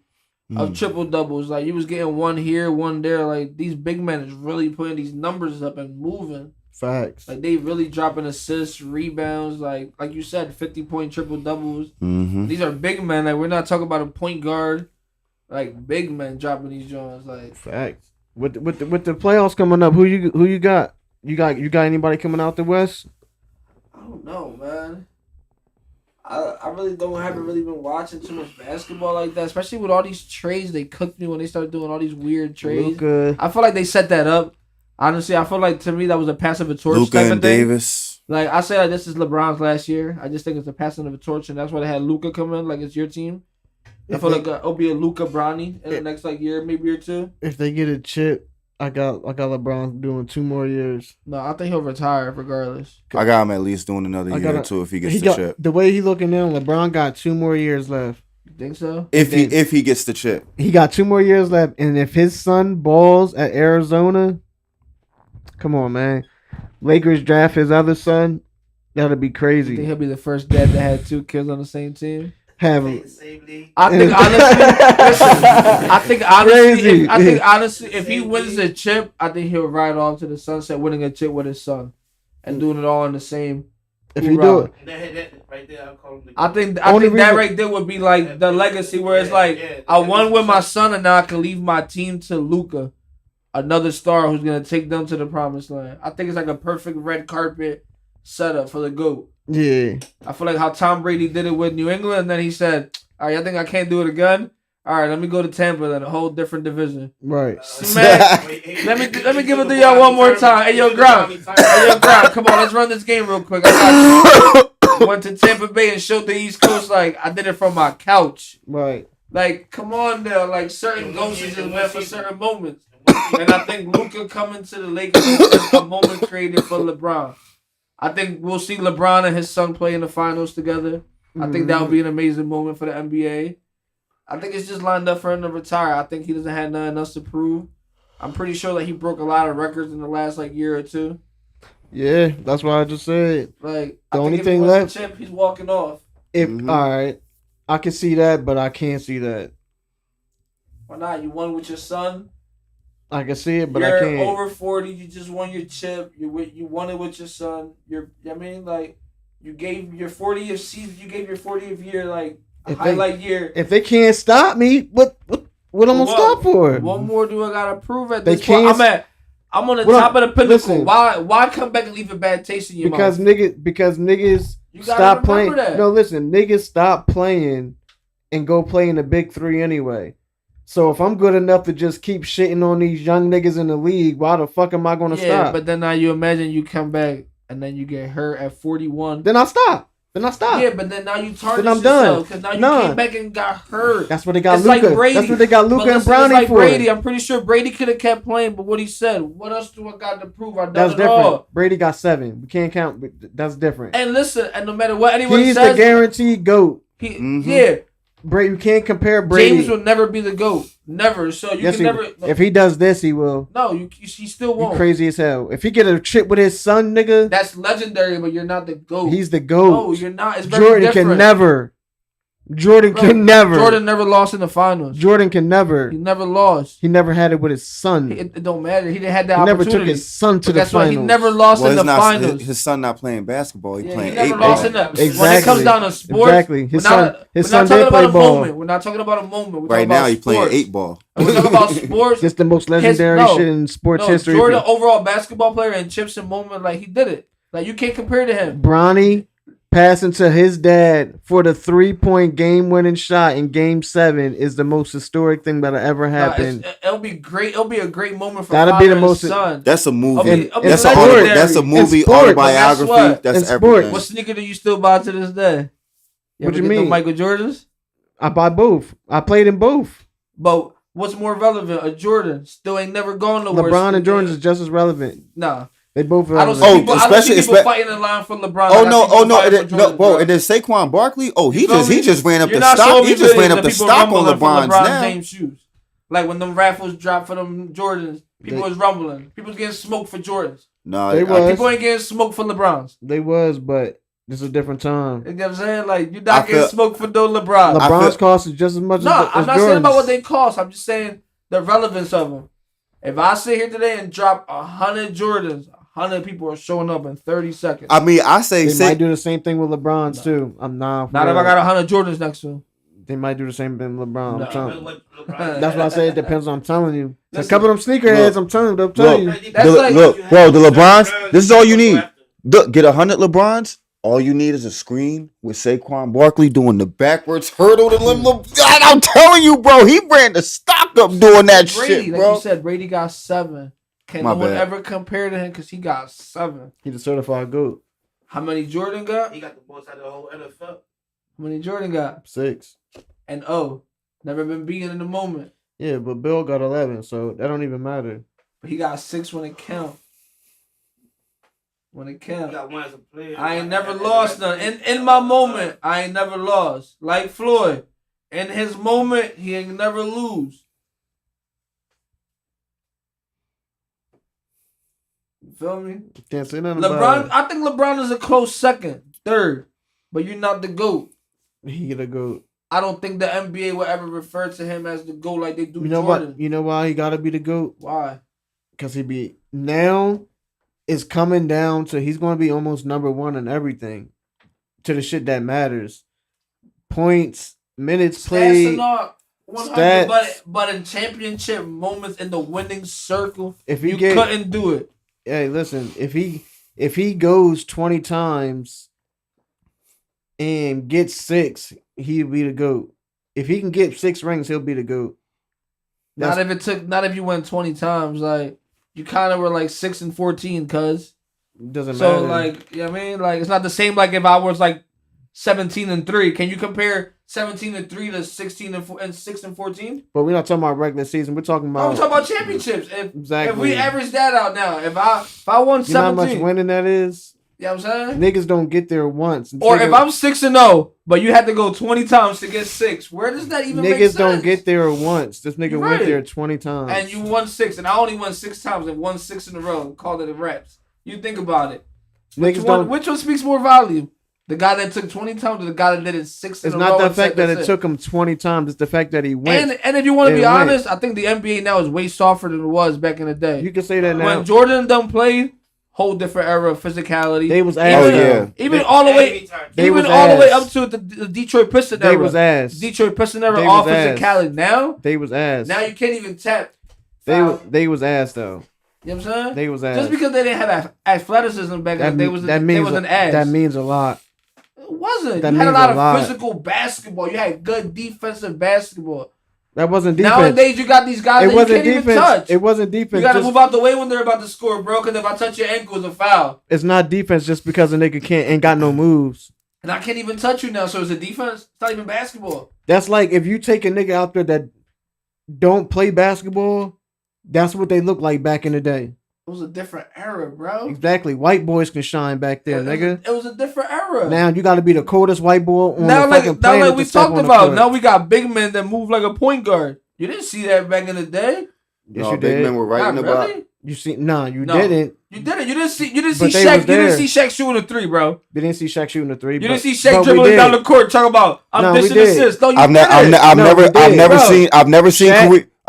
of triple-doubles. Like, you was getting one here, one there. Like, these big men is really putting these numbers up and moving. Facts. Like, they really dropping assists, rebounds. Like you said, 50-point triple-doubles. These are big men. Like, we're not talking about a point guard. Like, big men dropping these joints. Like, facts. With the playoffs coming up, who you got? You got anybody coming out the West? I don't know, man. I really haven't really been watching too much basketball like that, especially with all these trades. They cooked me when they started doing all these weird trades. Luka. I feel like they set that up. Honestly, I feel like to me that was a passing of a torch. Luka and Davis. Like I say, this is LeBron's last year. I just think it's a passing of a torch, and that's why they had Luka come in. Like it's your team. I feel like it'll be a Luka Bronny in the next year, maybe or 2. If they get a chip, I got LeBron doing 2 more years. No, I think he'll retire regardless. I got him at least doing another year or 2 if he gets the chip. The way he looking now, LeBron got 2 more years left. You think so? If he gets the chip, he got 2 more years left, and if his son balls at Arizona, Come on, man. Lakers draft his other son. That'll be You think crazy. he'll be the first dad that had 2 kids on the same team? Have Same league. I think honestly, listen. Crazy. I think honestly, if he wins a chip, I think he'll ride off to the sunset, winning a chip with his son, and doing it all in the same. if you do it, That right there, I'll call him the I think Only that reason- right there would be like the legacy where it's like I won with my son and now I can leave my team to Luka, another star who's gonna take them to the promised land. I think it's like a perfect red carpet setup for the GOAT. yeah. I feel like how Tom Brady did it with New England, and then he said, "All right, I think I can't do it again. All right, let me go to Tampa, then a whole different division." Right. Smack. Let me give it to y'all one more time. Hey, yo, Grind. Come on, let's run this game real quick. I got you. Went to Tampa Bay and showed the East Coast like I did it from my couch. Right. Like, come on now. Like, certain ghosts just went for certain moments. And I think Luka coming to the Lakers is a moment created for LeBron. I think we'll see LeBron and his son play in the finals together. I think that would be an amazing moment for the NBA. I think it's just lined up for him to retire. I think he doesn't have nothing else to prove. I'm pretty sure that he broke a lot of records in the last year or two. Yeah, that's what I just said. Like The I only think if thing he wins left- the chip, he's walking off. If Mhm. all right, I can see that, but I can't see that. Why not? You won with your son. I can see it, but You're I can't. over 40. You just won your chip. You won it with your son. I mean, like you gave your 40th season. You gave your 40th year like a If they- highlight year. If they can't stop me, what I'm gonna stop for? What more do I gotta prove at They this point? can't- I'm on the Well, top of the pinnacle. listen. Why come back and leave a bad taste in your Because mouth? niggas You gotta stop playing. remember that. No, listen, niggas stop playing and go play in the big three anyway. So if I'm good enough to just keep shitting on these young niggas in the league, why the fuck am I gonna Yeah, stop? but then now you imagine you come back and then you get hurt at 41. Then I stop. Yeah, but then now you tarnish Then I'm done. yourself because now you Nah. came back and got hurt. That's what they got It's Luka. like Brady. That's what they got But Luka and listen, it's Brownie like for. Brady. I'm pretty sure Brady could have kept playing, but what he said, what else do I got to prove? I done That's it different. all. Brady got 7. We can't count. But that's different. And listen, and no matter what anyone He's says, the guaranteed GOAT. yeah, Brady, you can't compare Brady. James will never be the GOAT. Never. So you Yes, can he never. will. If he does this, he will. No, he still You won't. crazy as hell. If he get a chip with his son, nigga, That's legendary, but you're not the GOAT. he's the GOAT. No, you're not. It's very Jordan different. can never. Jordan Bro, can never. Jordan never lost in the finals. Jordan can never. He never lost. He never had it with his son. It don't matter. He didn't have that He never opportunity. took his son to But the guess what? finals. He never lost in Well, the it's not finals. his son not playing basketball. He Yeah, playing he never 8 lost ball. in the when it Exactly. comes down to sports. Exactly. His we're son. not- His we're son not talking did about play a ball. moment. We're not talking about a moment. We're Right talking now, about he's playing sports. 8 ball. We're talking about sports. Just the most legendary no, shit in sports No, history. Jordan, overall basketball player and chips and moment, like he did it. Like you can't compare to him. Bronny passing to his dad for the 3-point game-winning shot in Game 7 is the most historic thing that ever happened. It'll be great. It'll be a great moment for That'll father be the and most- son. That's a movie. It'll be That's legendary. that's a In movie sport, autobiography. but guess what? That's In sports. everything. What sneaker do you still buy to this day? What Ever you get the mean? Michael Jordans? I buy both. I played in both. But what's more relevant? A Jordan still ain't never gone nowhere. LeBron and Still- Jordan is just as relevant. Nah. They both are I don't see relevant. Oh, people, I don't see especially- people fighting in line for LeBron. Oh like I no! see people Oh no! fighting And for no, Jordan, bro. bro. And then Saquon Barkley. Oh, You he feel me? just ran up You're the not stock. showing He me just videos ran up of the people stock on rumbling for LeBron's now. James shoes. Like when them raffles dropped for them Jordans, people was rumbling. People was getting smoked for Jordans. No, They was. People ain't getting smoked for LeBrons. They was, but this is a different time. You know what I'm saying? Like you're I not getting feel- smoked for no LeBron. LeBron's cost is just as much No, as I'm as not saying about what Jordan's. they cost. I'm just saying the relevance of them. If I sit here today and drop 100 Jordans, 100 people are showing up in 30 seconds. I mean, I say They might do the same thing with LeBron's too. I'm not. Not if I got 100 Jordans next to him. They might do the same thing with LeBron. No. I'm telling. That's That's why I say it depends on. I'm telling you. A Listen, couple of them sneakerheads. I'm telling you. They'll tell you. That's like- look, bro. The LeBrons. This is all you need. Look, get 100 LeBrons. All you need is a screen with Saquon Barkley doing the backwards hurdle to God, I'm telling you, bro. He ran the stock up doing that Brady, shit, like bro. you said, Brady got 7. Can My no one bad. ever compare to him because he got 7? He's a certified GOAT. How many Jordan got? He got the most out of the whole NFL. How many Jordan got? 6. And never been beaten in the moment. Yeah, but Bill got 11, so that don't even matter. But he got 6 when it count. When it He count. got one as a player. I ain't never lost none. In my moment, I ain't never lost. Like Floyd. In his moment, he ain't never lose. feel me? Can't say nothing LeBron, about I think LeBron is a close second, third, but you're not the GOAT. it. He gotta go. I don't think the NBA will ever refer to him as the GOAT like they do You know Jordan. what? You know why he gotta be the GOAT? Why? Because he be now it's coming down to he's gonna be almost number one in everything. To the shit that matters. Points, minutes Stats played. and all, 100, stats. but in championship moments in the winning circle, If you couldn't do it. Hey, listen, if he goes 20 times and gets 6, he'll be the GOAT. If he can get 6 rings, he'll be the GOAT. Not if you went 20 times. Like you kind of were like 6 and 14, cuz. Doesn't matter. So like, you know what I mean? Like it's not the same like if I was like 17 and 3. Can you compare 17 and 3 to 16 and 6 and 14? But we're not talking about regular season. We're talking about. I'm talking about championships. Exactly. If we average that out now, if I won 17, you know how much winning that is? You know what I'm saying? Niggas don't get there once. Or if I'm 6-0, but you had to go 20 times to get 6, where does that even make sense? Niggas don't get there once. This nigga went there 20 times. And you won 6, and I only won 6 times and won 6 in a row and called it a reps. You think about it. Which one speaks more value? The guy that took 20 times or the guy that did it 6 in a row? It's not the fact that it took him 20 times. It's the fact that he went. And if you want to be honest, I think the NBA now is way softer than it was back in the day. You can say that now. When Jordan done played, whole different era of physicality. They was ass. Even all the way up to the Detroit Pistons era. They was ass. Detroit Pistons era, all physicality. Now they was ass. Now you can't even tap. They was ass though. You know what I'm saying? They was ass. Just because they didn't have athleticism back then, they was an ass. That means a lot. It wasn't. You had a lot of physical basketball. You had good defensive basketball. That wasn't defense. Nowadays, you got these guys that you can't even touch. It wasn't defense. You got to move out the way when they're about to score, bro, because if I touch your ankle, it's a foul. It's not defense just because a nigga ain't got no moves. And I can't even touch you now, so it's a defense. It's not even basketball. That's like if you take a nigga out there that don't play basketball, that's what they look like back in the day. It was a different era, bro. Exactly. White boys can shine back there, nigga. It was a different era. Now you got to be the coldest white boy on now, the fucking planet. Now, like we talked about, now we got big men that move like a point guard. You didn't see that back in the day. Yes, no, you big did. men were writing about. Really? You see? No, you didn't. You didn't. You didn't see But Shaq. You didn't see Shaq shooting a 3, bro. You didn't see Shaq shooting a 3. You didn't see Shaq dribbling down the court. Talk about I'm dishing assists. No, you I've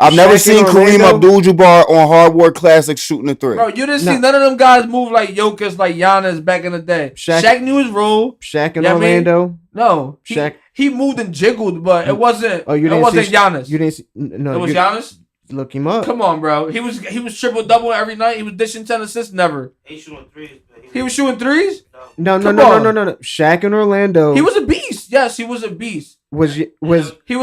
never seen Kareem Abdul-Jabbar on Hardwood Classic shooting a 3. Bro, you didn't see none of them guys move like Jokic, like Giannis back in the day. Shaq knew his role. Shaq in Orlando. No, Shaq. He moved and jiggled, but it wasn't. Oh, you didn't it wasn't Giannis. You didn't see. No, it was Giannis. Look him up. Come on, bro. He was triple double every night. He was dishing 10 assists. Never. He shooting threes. He was shooting threes. No. Shaq in Orlando. He was a beast. Yes, he was a beast. He was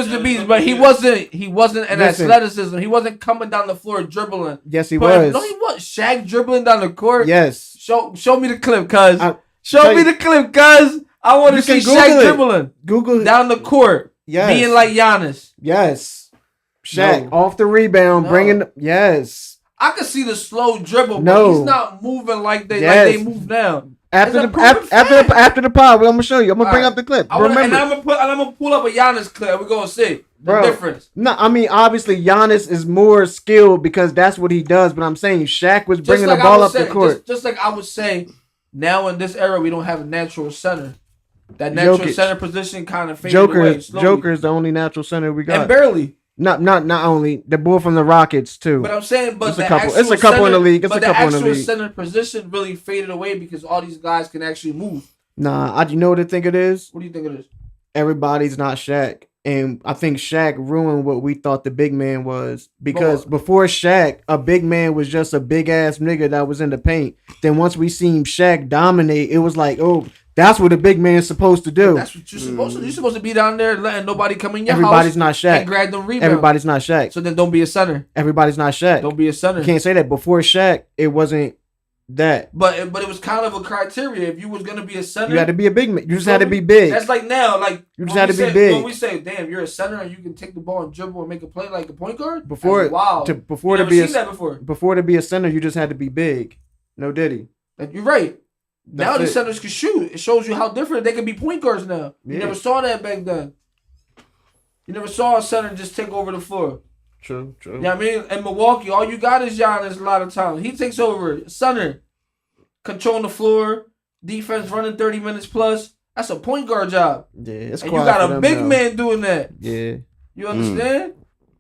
the beast, but he wasn't an athleticism. He wasn't coming down the floor dribbling. Yes, he was. No, he was. Shaq dribbling down the court. Yes. Show me the clip, cuz. Show me the clip, cuz. I want to see Shaq dribbling. Google down the court. Yes. Being like Giannis. Yes. Shaq off the rebound, bringing. Yes. I could see the slow dribble, but he's not moving like they move now. After the pod, I'm gonna show you. I'm gonna bring up the clip. I'm gonna pull up a Giannis clip. We're gonna see the difference. No, I mean obviously Giannis is more skilled because that's what he does. But I'm saying Shaq was bringing the ball up the court. Just like I would say, now in this era we don't have a natural center. That natural center position kind of faded away slowly. Joker is the only natural center we got, and barely. Not only the boy from the Rockets too. But I'm saying, it's a couple in the league. It's a couple in the league. The actual center position really faded away because all these guys can actually move. Nah, you know what I think it is? What do you think it is? Everybody's not Shaq, and I think Shaq ruined what we thought the big man was because before Shaq, a big man was just a big ass nigga that was in the paint. Then once we seen Shaq dominate, it was like, oh. That's what a big man is supposed to do. That's what you're supposed to do. You're supposed to be down there letting nobody come in your Everybody's house. Not Shaq. And grab them rebounds. Everybody's not Shaq. So then don't be a center. Everybody's not Shaq. Don't be a center. You can't say that. Before Shaq, it wasn't that. But it was kind of a criteria. If you was gonna be a center, you had to be a big man. You just had to be big. That's like now, like you just had to be big. When we say, "Damn, you're a center and you can take the ball and dribble and make a play like a point guard," before to be a center, you just had to be big. No diddy. You're right. Now the centers can shoot. It shows you how different they can be point guards now. You never saw that back then. You never saw a center just take over the floor. True. You know what I mean? In Milwaukee, all you got is Giannis a lot of times. He takes over. Center. controlling the floor, defense running 30 minutes plus. That's a point guard job. Yeah, it's and you got a big man doing that. Yeah. You understand?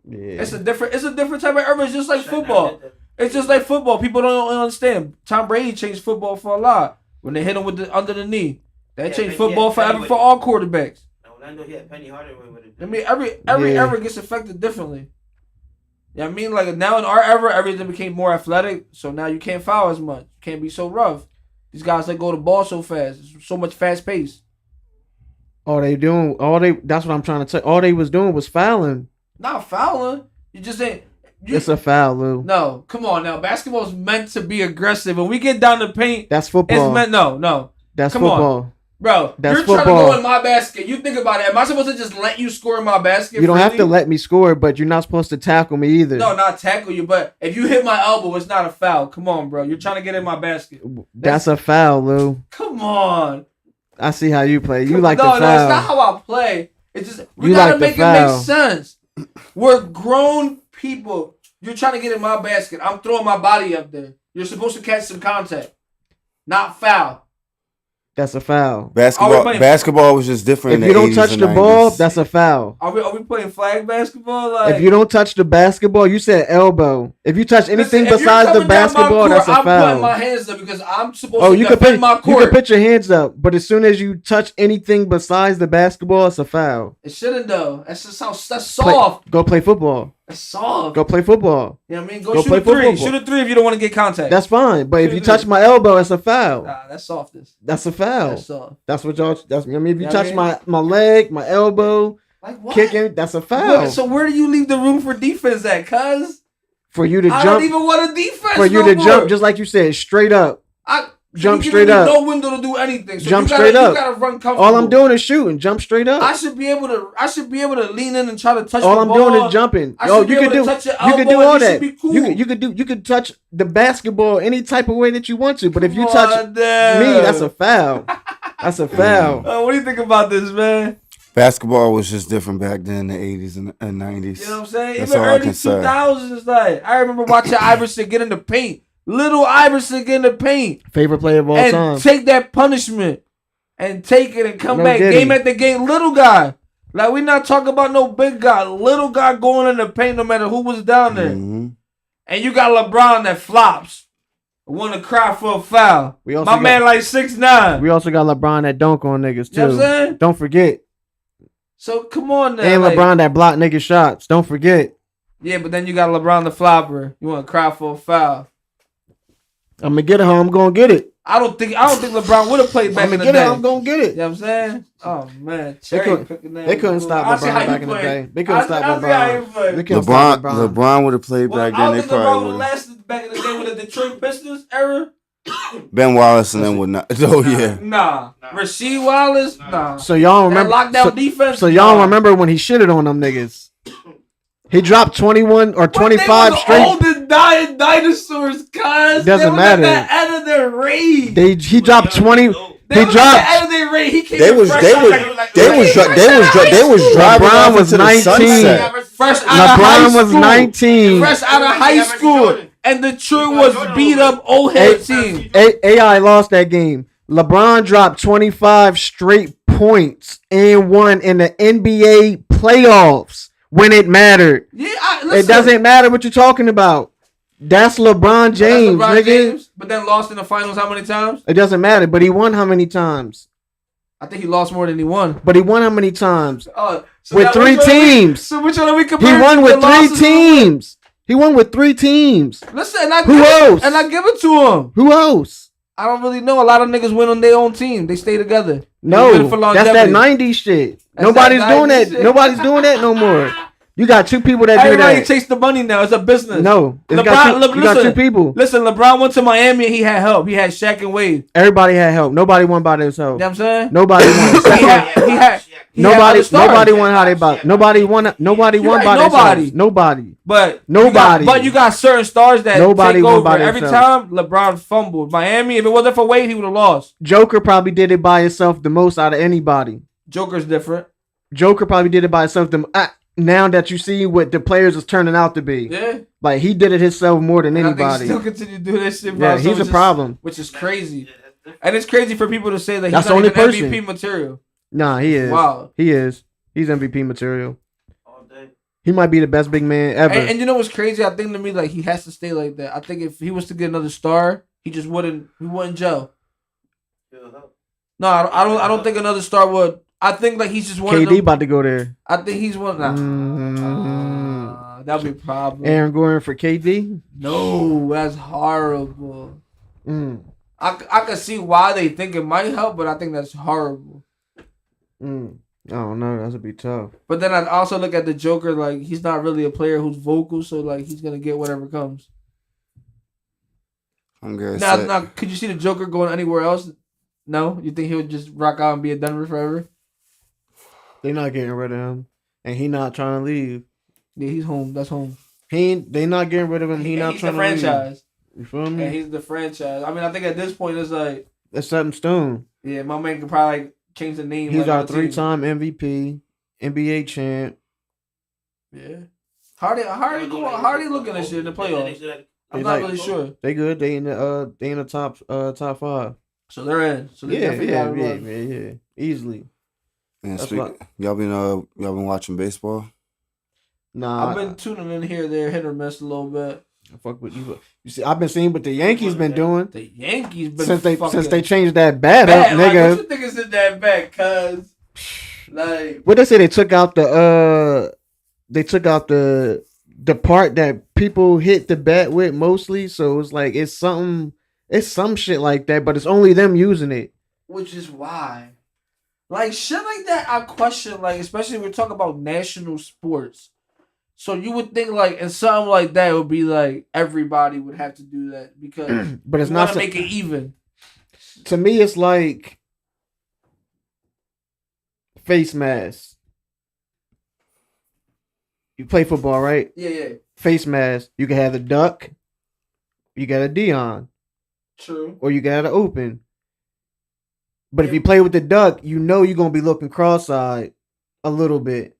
Yeah. It's a different type of era. It's just like football. It's just like football. People don't understand. Tom Brady changed football for a lot when they hit him with the under the knee. That changed football forever for all quarterbacks. Orlando, he had Penny Hardaway with it. I mean, every era gets affected differently. Yeah, I mean, like now in our era, everything became more athletic, so now you can't foul as much. You can't be so rough. These guys let go the ball so fast. It's so much fast pace. That's what I'm trying to tell. All they was doing was fouling. Not fouling. You just ain't. It's a foul, Lou. No, come on now. Basketball's meant to be aggressive. When we get down the paint, that's football. It's meant no. That's come football. On. Bro, that's you're football. Trying to go in my basket. You think about it. Am I supposed to just let you score in my basket? You don't have to let me score, but you're not supposed to tackle me either. No, not tackle you, but if you hit my elbow, it's not a foul. Come on, bro. You're trying to get in my basket. That's a foul, Lou. Come on. I see how you play. You like the No, foul. that's not how I play. It's just we gotta make it make sense. We're grown people. You're trying to get in my basket. I'm throwing my body up there. You're supposed to catch some contact, not foul. That's a foul. Basketball was just different. If you don't touch the ball, that's a foul. Are we playing flag basketball? Like, if you don't touch the basketball, you said elbow. If you touch anything besides the basketball, that's a foul. I'm putting my hands up because I'm supposed to defend my court. You can put your hands up, but as soon as you touch anything besides the basketball, it's a foul. It shouldn't though. That's just that's soft. Go play football. That's soft. Go play football. You know what I mean? Go shoot a three. Football. Shoot a three if you don't want to get contact. That's fine. But if you touch my elbow, it's a foul. Nah, that's softness. That's a foul. That's soft. That's what y'all. I mean, if you touch my leg, my elbow, like what? Kicking, that's a foul. So where do you leave the room for defense at, cuz? For you to jump. I don't even want a defense. For you to jump, just like you said, straight up. Jump straight up. No window to do anything. So jump straight up. You gotta run comfortable. All I'm doing is shooting. Jump straight up. I should be able to lean in and try to touch. All the I'm ball. doing is jumping. You can do all that. Cool. You could touch the basketball any type of way that you want to. But if you touch me, that's a foul. That's a foul. What do you think about this, man? Basketball was just different back then in the 80s and 90s. You know what I'm saying? That's even all early I can 2000s, like I remember watching Iverson get in the paint. Little Iverson get in the paint. Favorite player of all time. And take that punishment. And take it and come back game after game. Little guy. Like, we not talking about no big guy. Little guy going in the paint no matter who was down there. Mm-hmm. And you got LeBron that flops. Want to cry for a foul. Man like 6'9". We also got LeBron that dunk on niggas, too. You know what I'm saying? Don't forget. So, come on now. And LeBron that block niggas shots. Don't forget. Yeah, but then you got LeBron the flopper. You want to cry for a foul. I'm gonna get it home. I'm gonna get it. I don't think LeBron would have played back in the day. I'm gonna get it. You know what I'm saying? Oh man, they couldn't stop LeBron back in the day. They couldn't stop LeBron. LeBron would have played back then. They probably would have lasted back in the day with the Detroit Pistons era. Ben Wallace and then would not. Oh yeah. Nah. Rasheed Wallace. Nah. So y'all remember lockdown defense? So y'all remember when he shitted on them niggas? He dropped 21 or 25 straight. Old and dying dinosaurs, cuz. Doesn't matter. Out of their rage. He dropped 20. He dropped. Out of their rage. He came. They was driving. LeBron was 19. LeBron was 19. Fresh out of high school, and Detroit was beat up old head team. AI lost that game. LeBron dropped 25 straight points and won in the NBA playoffs. When it mattered. Yeah, it doesn't matter what you're talking about. That's LeBron James, nigga. James, but then lost in the finals how many times? It doesn't matter, but he won how many times? I think he lost more than he won. But he won how many times? So with 3 teams. So which one are we comparing? He won with 3 teams. He won with 3 teams. Listen, who else? And I give it to him. Who else? I don't really know. A lot of niggas win on their own team. They stay together. No, that's that 90s shit. Nobody's doing that. Shit. Nobody's doing that no more. You got 2 people that do that. Everybody chase the money now. It's a business. No, you got 2 people. Listen, LeBron went to Miami and he had help. He had Shaq and Wade. Everybody had help. Nobody won by themselves. You know what I'm saying? Nobody won. Nobody won how they bought. Nobody won by themselves. Nobody. But you got certain stars that take over. Every time LeBron fumbled. Miami, if it wasn't for Wade, he would have lost. Joker probably did it by himself the most out of anybody. Joker's different. Joker probably did it by himself. Now that you see what the players is turning out to be. Yeah. Like he did it himself more than And I think anybody. he still continue to do that shit. Yeah, he's a problem. Which is crazy. And it's crazy for people to say that That's he's not the even only person. MVP material. Nah, he is. Wow. He is. He's MVP material. All day. He might be the best big man ever. And you know what's crazy? I think to me, like he has to stay like that. I think if he was to get another star, he just wouldn't. He wouldn't gel. No, I don't think another star would. I think like he's just one. KD of them, about to go there. I think he's one. That'd be a problem. Aaron Gordon for KD? No, that's horrible. Mm. I can see why they think it might help, but I think that's horrible. I don't know. That would be tough. But then I also look at the Joker, like he's not really a player who's vocal, so like he's gonna get whatever comes. I'm good. Now, could you see the Joker going anywhere else? No, you think he would just rock out and be a Denver forever? They're not getting rid of him, and he not trying to leave. Yeah, he's home. That's home. They not getting rid of him. He not he's trying the to franchise. leave. You feel me? And he's the franchise. I mean, I think at this point it's like That's set in stone. yeah, my man could probably like, change the name. He's like, our on the team. 3-time MVP, NBA champ. Yeah. How they looking at shit in the playoffs? I'm not really sure. They good. They in the top 5. So they're in. So they definitely got to run. Yeah. Easily. And That's y'all been watching baseball? Nah, I've been tuning in here, there, hit or miss a little bit. I fuck with you. You see, I've been seeing what the Yankees been doing The Yankees been since they changed that bat up, like, nigga. what you think is in that bat, cuz? Like, What they say? They took out the part that people hit the bat with mostly. So it's like it's some shit like that, but it's only them using it. which is why, like shit like that, I question. Like, especially when we're talking about national sports. So you would think like in something like that it would be like everybody would have to do that because But it's you not want to make it even. To me, it's like face mask. You play football, right? Yeah. Face mask. You can have a duck. You got a Dion. True. Or you got an open. But if you play with the duck, you know you're gonna be looking cross-eyed a little bit.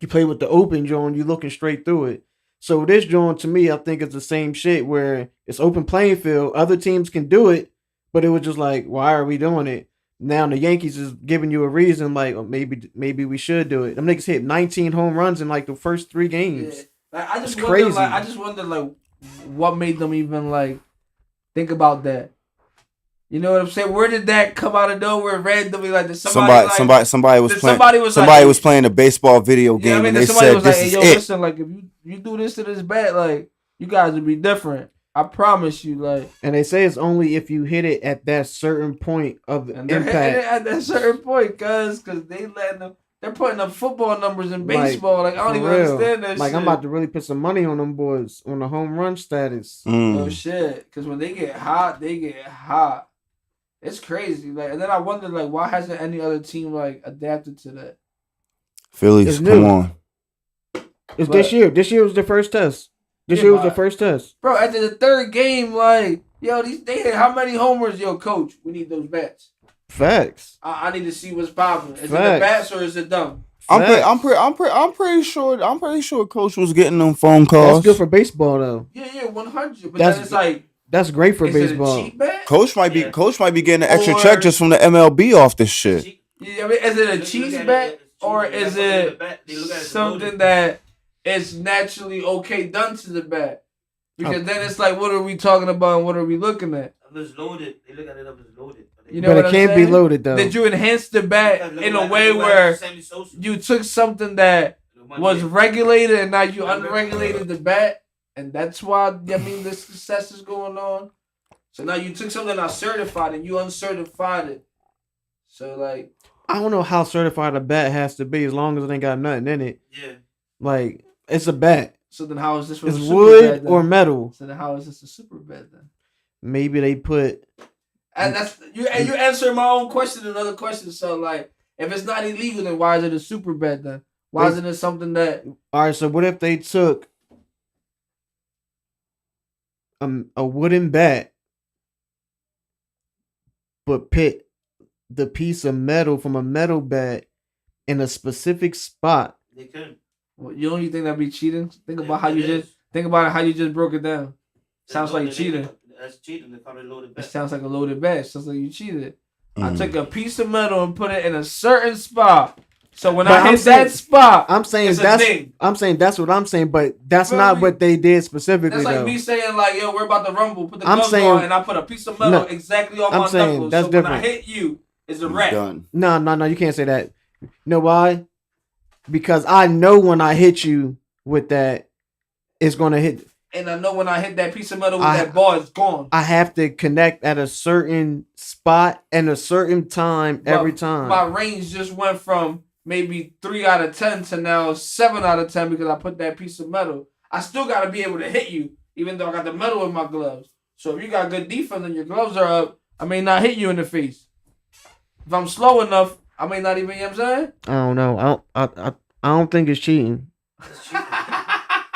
You play with the open joint, you looking straight through it. So this joint to me, I think it's the same shit where it's open playing field. Other teams can do it, but it was just like, why are we doing it? Now the Yankees is giving you a reason, like maybe we should do it. Them niggas hit 19 home runs in like the first 3 games. Yeah. Like, I just It's wonder, crazy. I just wonder, like, what made them even like think about that. You know what I'm saying? Where did that come out of nowhere randomly? Like, did somebody was playing a baseball video game and they said this is it. Listen, like if you do this to this bat, like you guys would be different. I promise you, like. And they say it's only if you hit it at that certain point of And they're impact. hitting it at that certain point, cause they letting them. They're putting up football numbers in baseball. Like I don't even understand that. Like shit. I'm about to really put some money on them boys on the home run status. Oh shit! Cause when they get hot, they get hot. It's crazy. Like, and then I wonder, like, why hasn't any other team like adapted to that? Phillies, come on. It's this year. This year was the first test. This year was the first test. Bro, after the third game, like, yo, they hit how many homers? Yo, coach, we need those bats. Facts. I need to see what's popping. Is it the Facts. bats or is it them? I'm pretty sure coach was getting them phone calls. That's good for baseball though. Yeah, 100. But That's then it's like, that's great for is baseball. it a cheap bat? Coach might be getting an extra check just from the MLB off this shit. Yeah, I mean, is it a cheap bat or is it something that is naturally okay done to the bat? Because then it's like, what are we talking about and what are we looking at? If it's loaded, they look at it if it's loaded. You know But what it I'm can't saying? be loaded though. Did you enhance the bat in a way where you took something that was regulated and now you unregulated the bat? And that's why, I mean, the success is going on. So now you took something not certified and you uncertified it. So, like... I don't know how certified a bat has to be as long as it ain't got nothing in it. Yeah. Like, it's a bat. So then how is this It's a super wood bat, then? or metal. So then how is this a super bat then? Maybe they put... And that's you answering my own question, another question. So, like, if it's not illegal, then why is it a super bat then? Why isn't it something that... All right, so what if they took a wooden bat but put the piece of metal from a metal bat in a specific spot? They could. Well, you don't think that'd be cheating? Think about how you just Think about it how you just broke it down. Sounds like cheating. That's cheating. They call it loaded bet. It sounds like a loaded bet. Sounds like you cheated. I Mm. took a piece of metal and put it in a certain spot. So when But I hit that spot, I'm saying it's a that's thing. I'm saying that's what I'm saying, but that's Feel not me? what they did specifically. That's like though. me saying like, yo, we're about to rumble. Put the I'm gloves saying- on, and I put a piece of metal No, exactly on I'm my saying knuckles. that's So when I different. hit you, it's a You wrap. done. No, you can't say that. You know why? Because I know when I hit you with that, it's gonna hit. And I know when I hit that piece of metal with I- that ball, it's gone. I have to connect at a certain spot and a certain time But every time. My range just went from maybe 3 out of 10 to now 7 out of 10 because I put that piece of metal. I still got to be able to hit you, even though I got the metal in my gloves. So if you got good defense and your gloves are up, I may not hit you in the face. If I'm slow enough, I may not even, you know what I'm saying? I don't know. I don't think it's cheating. That's cheating.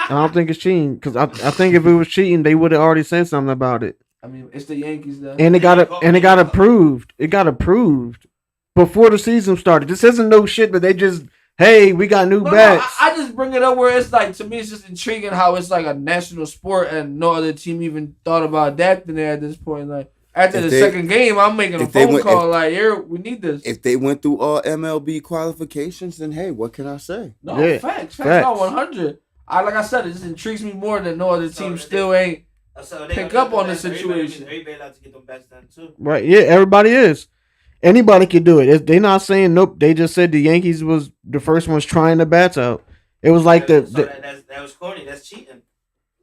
I don't think it's cheating because I think if it was cheating, they would have already said something about it. I mean, it's the Yankees, though. And it got approved. It got approved before the season started. This isn't no shit, but they just, hey, we got new No, bats. I just bring it up where it's like, to me, it's just intriguing how it's like a national sport and no other team even thought about adapting it at this point. Like, after the second game, I'm making a phone call like, here, we need this. If they went through all MLB qualifications, then hey, what can I say? No, Yeah, facts. facts. No, 100. Like I said, it just intrigues me more than no other team still ain't pick up on the situation. Everybody allowed to get them bets done too. Right? Yeah, everybody is. Anybody can do it. They're not saying nope. They just said the Yankees was the first ones trying the bats out. It was like that was corny. That's cheating.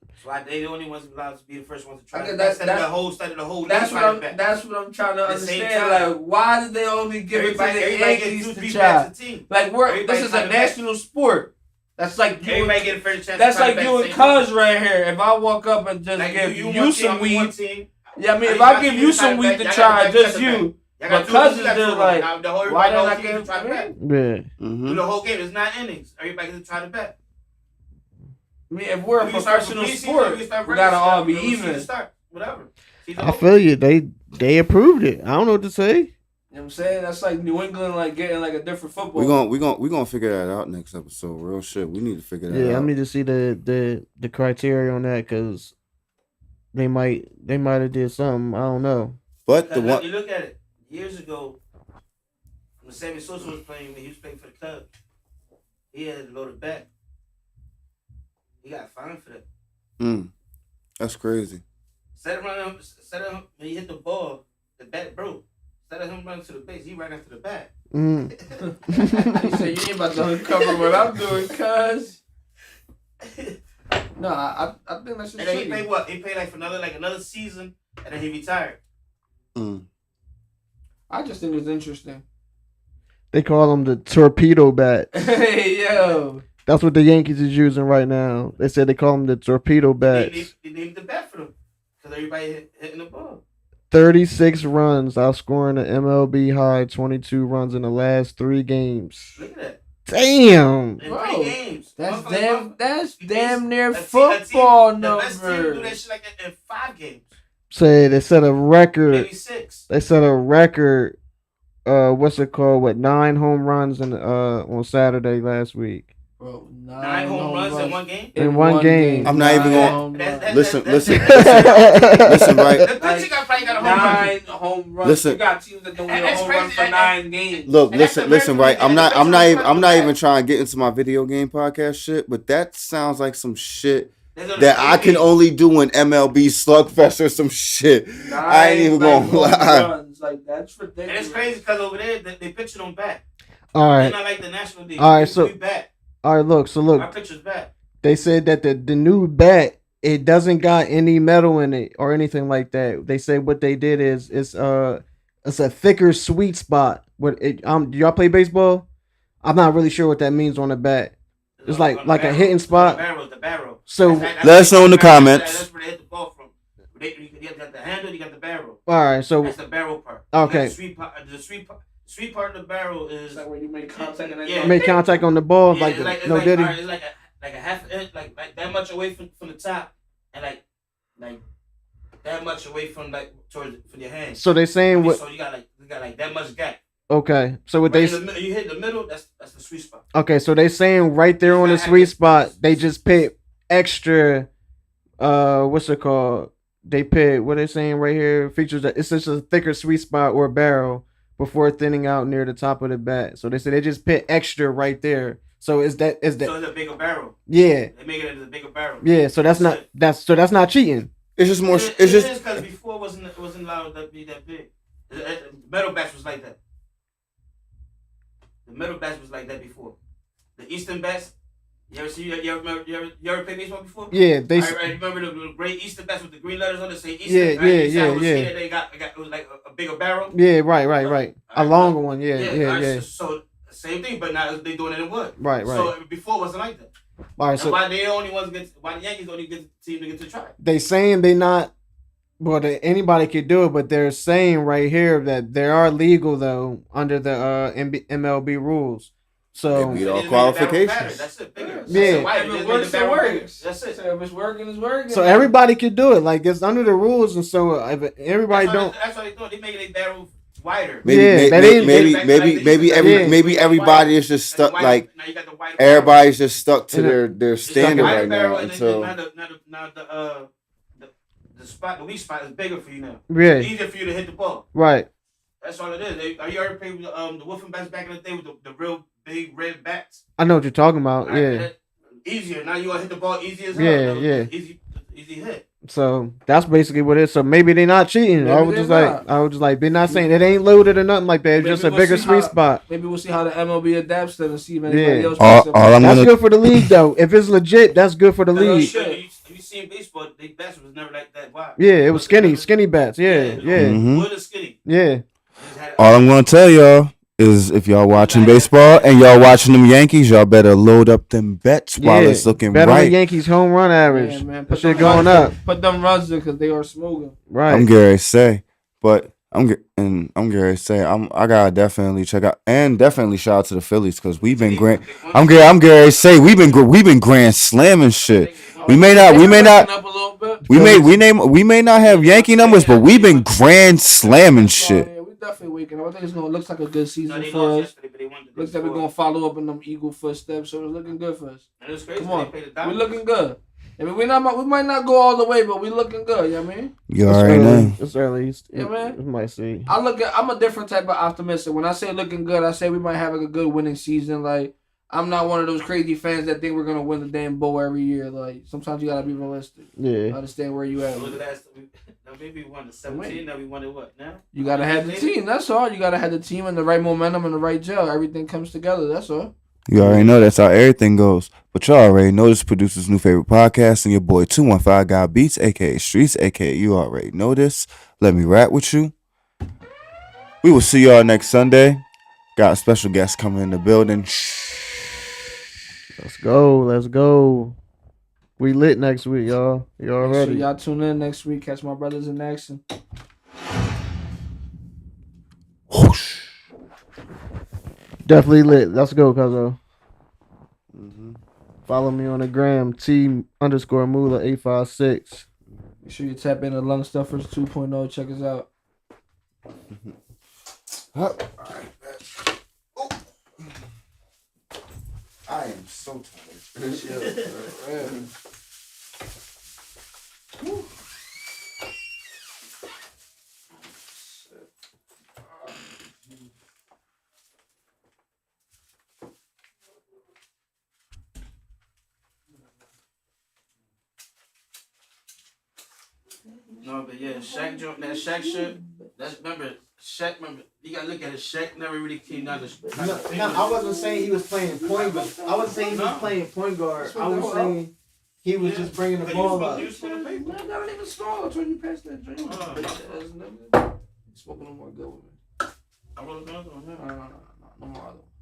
That's why they the only ones allowed to be the first ones to try. That's the whole. That's what I'm trying to understand. Like, why did they only give it to the Yankees to try? Like, this is a national sport. That's like everybody get a fair chance. That's like you and Cuz right here. If I walk up and just give you some weed, yeah, I mean, if I give you some weed to try, just you. But Cuz is just like, why did I get try to bet? Yeah. Do the whole game. It's 9 innings. Everybody gets to try to bet. I mean, if we're a professional sport, we gotta all be even. Whatever. I feel you. They approved it. I don't know what to say. You know what I'm saying? That's like New England, like getting like a different football. We gonna figure that out next episode. Real shit. We need to figure that out. Yeah, I need to see the criteria on that because they might have did something. I don't know. But the one you look at it years ago, when Sammy Sosa was playing, when he was playing for the club, he had a loaded bet. He got fined for that. That's crazy. Instead of him, when he hit the ball, the bat broke. Instead of him running to the base, he ran after the bat. He said, "You ain't about to uncover what I'm doing, cuz." No, I think that's just. And then he paid what? He paid like for another season, and then he retired. I just think it's interesting. They call them the torpedo bat. Hey yo, that's what the Yankees is using right now. They said they call them the torpedo bats. They named the bat for them because everybody hitting the ball. 36 runs, outscoring the MLB high 22 runs in the last 3 games. Look at that. Damn. In 3 games. That's damn near football The best team numbers. do that shit like that in 5 games. Say they set a record. Maybe 6. They set a record. What's it called? With 9 home runs on Saturday last week. Bro, 9 home runs in 1 game. In one game. I'm not even going. Listen, right? The pitcher probably got a home run. 9 home runs. Listen. You got teams that don't win a That's home run crazy. for 9 games. Look, And that's listen, right? American League. I'm not That's even trying to get into my video game podcast shit, but that sounds like some shit There's only that 3 I can games. only do in MLB Slugfest or some shit. I ain't even gonna lie. Runs. Like, that's ridiculous. And it's crazy because over there, they pitching on bat. All They're right. not like the National League. All right, so- we bat. All right, look. So look, Our pitcher's bat. they said that the new bat, it doesn't got any metal in it or anything like that. They said what they did is it's a thicker sweet spot. What do y'all play baseball? I'm not really sure what that means on the bat. It's like a hitting spot. The barrel. So Let us know in the comments. That's where they hit the ball from. You got the handle, you got the barrel. all right, so That's the barrel part. Okay. The sweet part of the barrel is It's like where you make contact and Yeah. make contact on the ball yeah, like it's no like, diddy. alright, it's like a half inch, like that much away from the top, and like that much away from from your hand. So they saying what? So you got that much gap. Okay, so what Right they in the, you hit the middle. That's the sweet spot. okay, so they saying right there on the sweet spot, they just put extra what's it called? They pit what they saying right here features that it's just a thicker sweet spot or barrel before thinning out near the top of the bat. So they said they just pit extra right there. So is that So it's a bigger barrel. Yeah. They make it as a bigger barrel. Yeah. So that's not cheating. It's just more. It is because before it wasn't allowed to be that big. The metal bats was like that. The metal bats was like that before. The Eastern bats. You ever played baseball before? Yeah, I remember the great Eastern bats with the green letters on it. Say Eastern. Yeah, right? yeah. They got it was like a bigger barrel. Yeah, right. A longer one. Yeah. So same thing, but now they doing it in wood. Right. So before it wasn't like that. All right. So why the Yankees only get the team to get to try? They saying they not. Well, anybody could do it, but they're saying right here that they are legal though under the MLB rules. So meet all qualifications. That's it. Bigger. Yeah. If it works, it works. That's it. So if it's working, it's working. So everybody could do it. Like it's under the rules, and so if everybody don't. That's what they doing. They making a barrel wider. Maybe everybody is just stuck. Like everybody's just stuck to their standard right now until. The weak spot is bigger for you now. Yeah. It's easier for you to hit the ball. Right. That's all it is. Are you ever played with the Wolfen bats back in the day with the real big red bats? I know what you're talking about. Yeah. Easier. Now you gonna hit the ball easier as hell. Yeah. Easy hit. So that's basically what it is. So maybe they're not cheating. I was just like, they're not saying it ain't loaded or nothing like that. It's just a bigger sweet spot. Maybe we'll see how the MLB adapts to it and see if anybody else. That's good for the league though. If it's legit, that's good for the league. You seen baseball? They bats was never like that wide. Yeah, it was skinny bats. Yeah. Mm-hmm. Wood is skinny. Yeah. All I'm gonna tell y'all is if y'all watching baseball and y'all watching them Yankees, y'all better load up them bets while it's looking better right. The Yankees home run average. Yeah, man. Put shit going up. Put them runs in because they are smoking. Right. I'm Gary say, but I'm Gary say I gotta definitely check out and definitely shout out to the Phillies because we've been grand. I'm Gary say we've been grand slamming shit. We may not have Yankee numbers, but we've been grand slamming shit. Yeah, we definitely waking up. I think looks like a good season for us. Looks like we're gonna follow up in them Eagle footsteps, so it's looking good for us. Come on, we're looking good. I mean, we might not go all the way, but we looking good. You know what I mean? You already know. It's early. Yeah, man. We might see. I'm a different type of optimistic. When I say looking good, I say we might have like a good winning season. Like I'm not one of those crazy fans that think we're gonna win the damn bowl every year. Like sometimes you gotta be realistic. Yeah. Understand where you at. Maybe we won the 17. Now we won it what now? You gotta have the team. That's all. You gotta have the team and the right momentum and the right gel. Everything comes together. That's all. You already know that's how everything goes. But y'all already know this producer's new favorite podcast and your boy 215 Got Beats, aka Streets, aka you already know this. Let me rap with you. We will see y'all next Sunday. Got a special guest coming in the building. Let's go. We lit next week, y'all. You all ready? So y'all tune in next week. Catch my brothers in action. Whoosh. Definitely lit. Let's go, cuzzo. Follow me on the gram, T_Mula856. Make sure you tap into Lung Stuffers 2.0. Check us out. All right. I am so tired. No, but yeah, Shaq joint, that Shaq shit. That's remember, you gotta look at it. Shaq never really came down to. No, I wasn't saying he was playing point guard. I wasn't saying he was playing point guard. I was saying he was just bringing the ball up. Man, not even small. That's when you pass that drink. Smoking no more good with me. I rolled another one. No more other one.